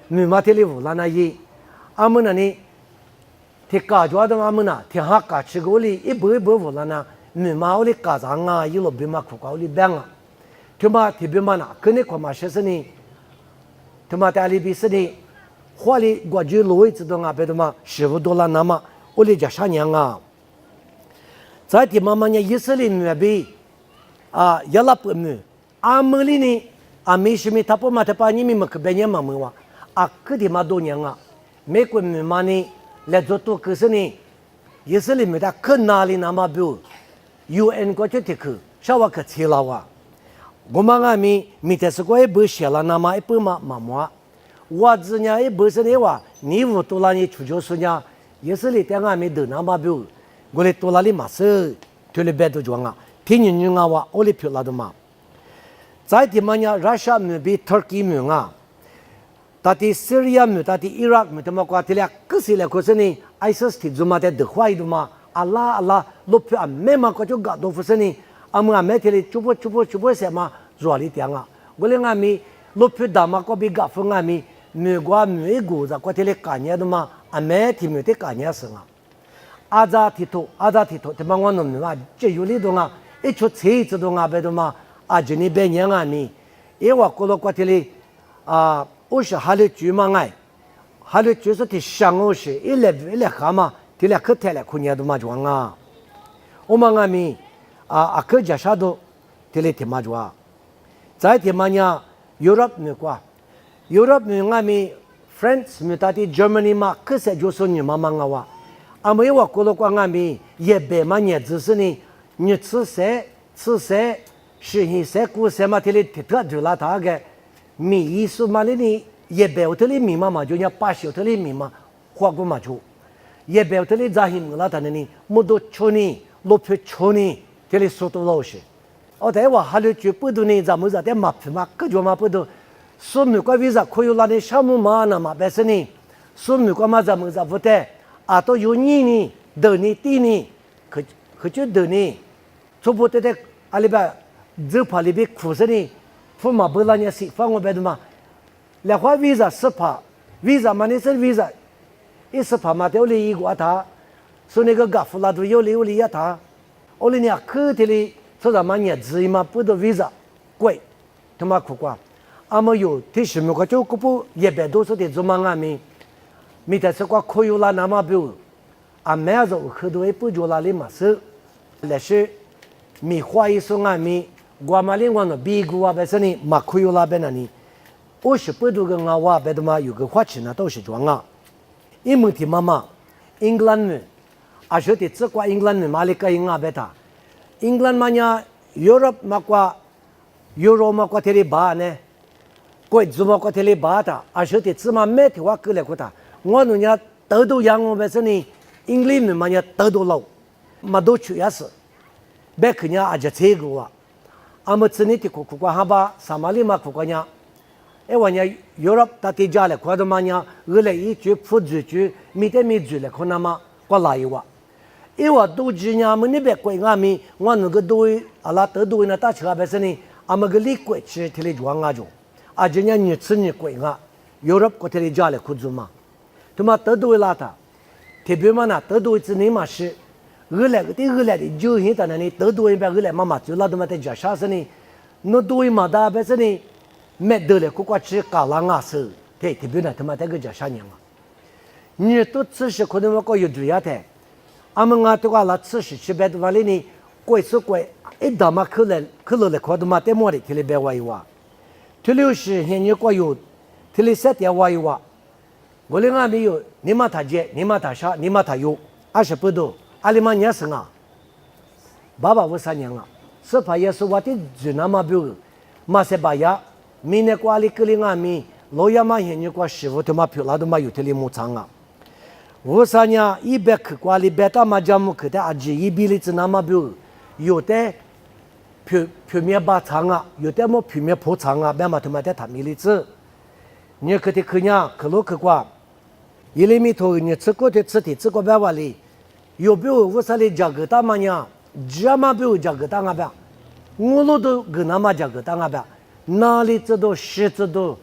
女嘛提里乌拉那伊，阿们那呢，提家家的阿们那，提哈家吃个哩一步乌拉那，女嘛我哩家长啊，伊了别嘛苦瓜我哩病啊，提嘛提别嘛那，肯定快嘛些是呢。他妈的阿里比斯的，花里国际路位知道啊，别他妈$15那么，我哩家啥年啊？在地妈妈呢，以色列那边亚拉伯们，阿门里呢，阿美什么他不嘛他把你们么可别年嘛么哇，可地嘛多年啊，美国们嘛呢，来做多可是呢，以色列们他可哪里那么表 ，UN 国际的可，啥话可吃了哇？我们阿米这是个不写了，那么一不嘛嘛，我只呢一不是的话，你无多了你出去说呢，也是里点阿米都那么表，我哩多了哩嘛是，就哩别都装啊，听人家话我哩票了的嘛，在地嘛呢，Russia 没比 Turkey 没啊，但是 Syria 没，但是 Iraq 没，他们讲的了，可是了可是呢 ，ISIS 的做嘛的坏的嘛，阿拉，路票没嘛个就搞到不是呢。阿们阿妹提哩，主播什么做里点啊？我哩阿咪路皮大嘛个比嘎风阿米，美国美国在过天里干年的嘛，阿美提没得干年生啊。阿扎提托，他妈我弄嘛，这有里头啊，一出车子头啊，别的嘛，阿就你别年啊你，因为过了过天里啊，我是哈里住嘛哎，哈里住是提上我是一来哈嘛，提来可太来过年的嘛装啊，我们阿米啊可家啥都提来提嘛装，再提嘛呢，Europe 没过，Europe 没阿米 France 没到底 Germany 嘛，可是就是你妈妈啊。阿没我过了过阿米也别嘛也只是呢，你吃谁，是你谁过谁嘛？这里特就拉他个米意思嘛哩呢？也别我这里米嘛就人把手这里米嘛花过嘛就，也别我这里咋hin拉他呢？么多穷呢，路皮穷呢，这里说多老些。哦，但我还得就不多呢，咱们在马皮嘛，各种嘛不多，说没关为啥可以拉的项目嘛那嘛，但是呢，说没关嘛咱们在不得。啊，都有你呢，等你地呢，可就等你，初步的阿里边，这怕里边苦死呢，父母不让你西方我别的嘛，来话 visa 10%，visa 嘛你是 visa，一10%嘛都里一个他，说那个嘎夫拉都有里呀他，我里呢客体里说什么日子嘛不得 visa 贵，他妈苦瓜，阿么有提什么个就不也别多说的做嘛阿咪。米在这块可以拉那么表，啊，没有做很多也不做拉里嘛是，那是米花一送啊米，我嘛另外那比古啊，别是呢，嘛可以拉边那里，我是不多个啊，我别的嘛有个花钱啊，都是装啊，因为听妈妈，England 呢，啊，说的这块 England 呢，马里个英啊别他，England 嘛呀，Europe 嘛qua Euro 嘛qua 这里巴呢，贵族嘛qua 这里巴他，啊，说的芝麻没听话过来过他。我人家得到养我们是呢，英里面嘛人家得到了，嘛都去也是，别看人家阿家这个哇，阿么子呢的苦瓜哈巴，萨马里嘛苦瓜呢，哎我人家 Europe 他地家嘞，快的嘛呢，二来一句不住句，没得没住嘞，可那么过来一哇，因为都知呢，么那边贵阿米，我那个都阿拉得都那大车别是呢，阿么个里贵吃提里装阿种，阿人家你吃你贵啊，Europe 过提里家嘞苦住嘛。他妈得多拉他，特别嘛呢，得多一次你嘛是，二来的就现在那里得多一边二来妈妈就拉他妈在家啥事呢？那多一嘛大别是呢，没得了，苦瓜吃嘎啦啊是，对，特别呢他妈在个家啥人啊？你都吃是可能我搞有主要的，俺们啊都讲了吃是吃别的话里呢，贵是贵，一到嘛去了快他妈在么里去了别话一话，这里是现在过有，这里3点话一话。我另外没有，你妈他接，你妈他杀，你妈他有，20不多，阿里妈年生啊，爸爸53年了，是怕也是我的就那么表，马些巴呀，明年过里个另外没，老爷嘛现在过师傅他妈漂亮都嘛有的里木仓啊，53年100去过里别他妈家木去的阿姐100里子那么表，有的表面巴仓啊，有的么表面破仓啊，别嘛他妈的他米里子，你可得去呢，去路去过。一里面头你吃过的吃的吃过别话里，有比如我说的价格大嘛呢，这嘛比如价格大啊别，我路都跟那么价格大啊别，哪里知道谁知道，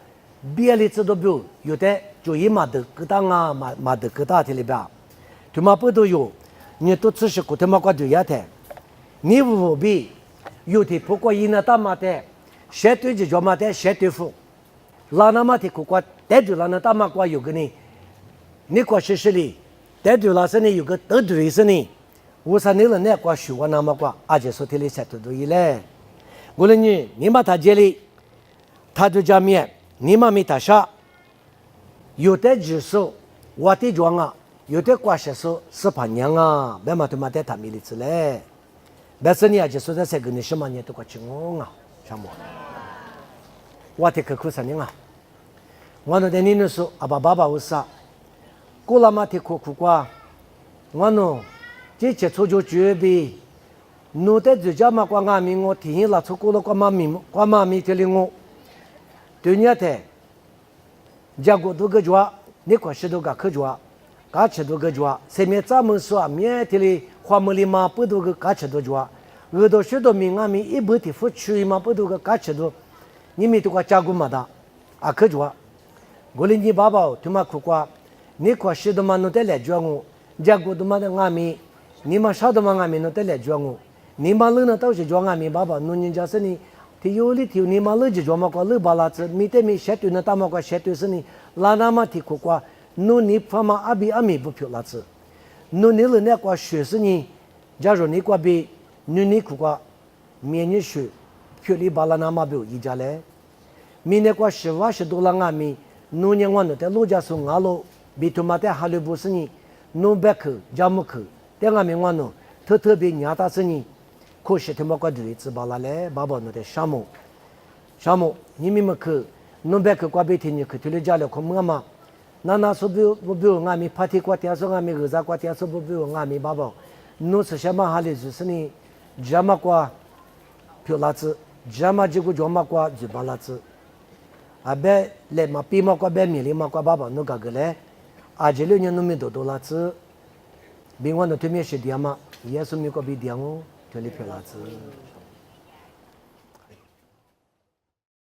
别里知道比如有的就一嘛的个大啊嘛的个大的里边，他妈不都有，你都吃是过他妈过就要的，你无比有的不过一那大嘛的，谁对就叫嘛的谁对付，拉那么的过过，带着拉那大嘛过有个呢。你过学习里，带对老师呢有个得对是呢，我说你了呢过学过那么过，而且说的里才得对嘞。我问你妈他这里，他就讲面，你妈没他啥，有的技术，我的装啊，有的过学术是怕娘啊，别嘛他妈带他米里子嘞，别是你啊就说的这个你什么年都过情况啊，什么？我的可苦啥人啊？我那在你那说阿爸我啥？过了嘛，提苦瓜，我喏，这接触就绝比，侬在自家嘛，光阿米我提醒拉出过了光妈咪提领我，对伢的，家国都个抓，你过许多个可抓，嘎吃多个抓，前面咱们说面提里花木里嘛不多个嘎吃多抓，耳朵许多米阿米一不提付出嘛不多个嘎吃多，你们都个家国嘛的，啊可着，我哩你爸爸他妈苦瓜，你可是他妈弄得来装我，结果他妈的俺们，你妈少他妈俺们弄得来装我，你妈冷了都是装俺们爸爸，弄人家是你，他有哩他你妈冷就装嘛瓜冷巴拉子，米得米शेतू那大嘛瓜शेतू是你，拉那么提苦瓜，弄你他妈阿比阿米不漂拉子，弄你了那瓜学是你，假如你瓜比弄你苦瓜，面你学，漂里巴拉那么表一家嘞。mine kwa shiva shidola nga mi nu nyangwa no te loja su nga lo bitumate halubu sini nu bek jamuk te nga mi ngwa no te bi nyata sini ko shi te ma kwa dri zi bala le baba no te shamu ni mi mak nu bek kwa bi ti ni ke tule jale ko ngama nana so bi nga mi pati kwa tia so nga mi gza kwa tia so bi nga mi baba nu se shama hali zu sini jama kwa pyola zi jama jigu joma kwa jibala zi abe le ma pi ma kwa be mi li ma kwa baba no ga gele a je le nyu mi do la zi bi wan no te mi shi dia ma yesu mi ko bi dia ngo te li phe la zi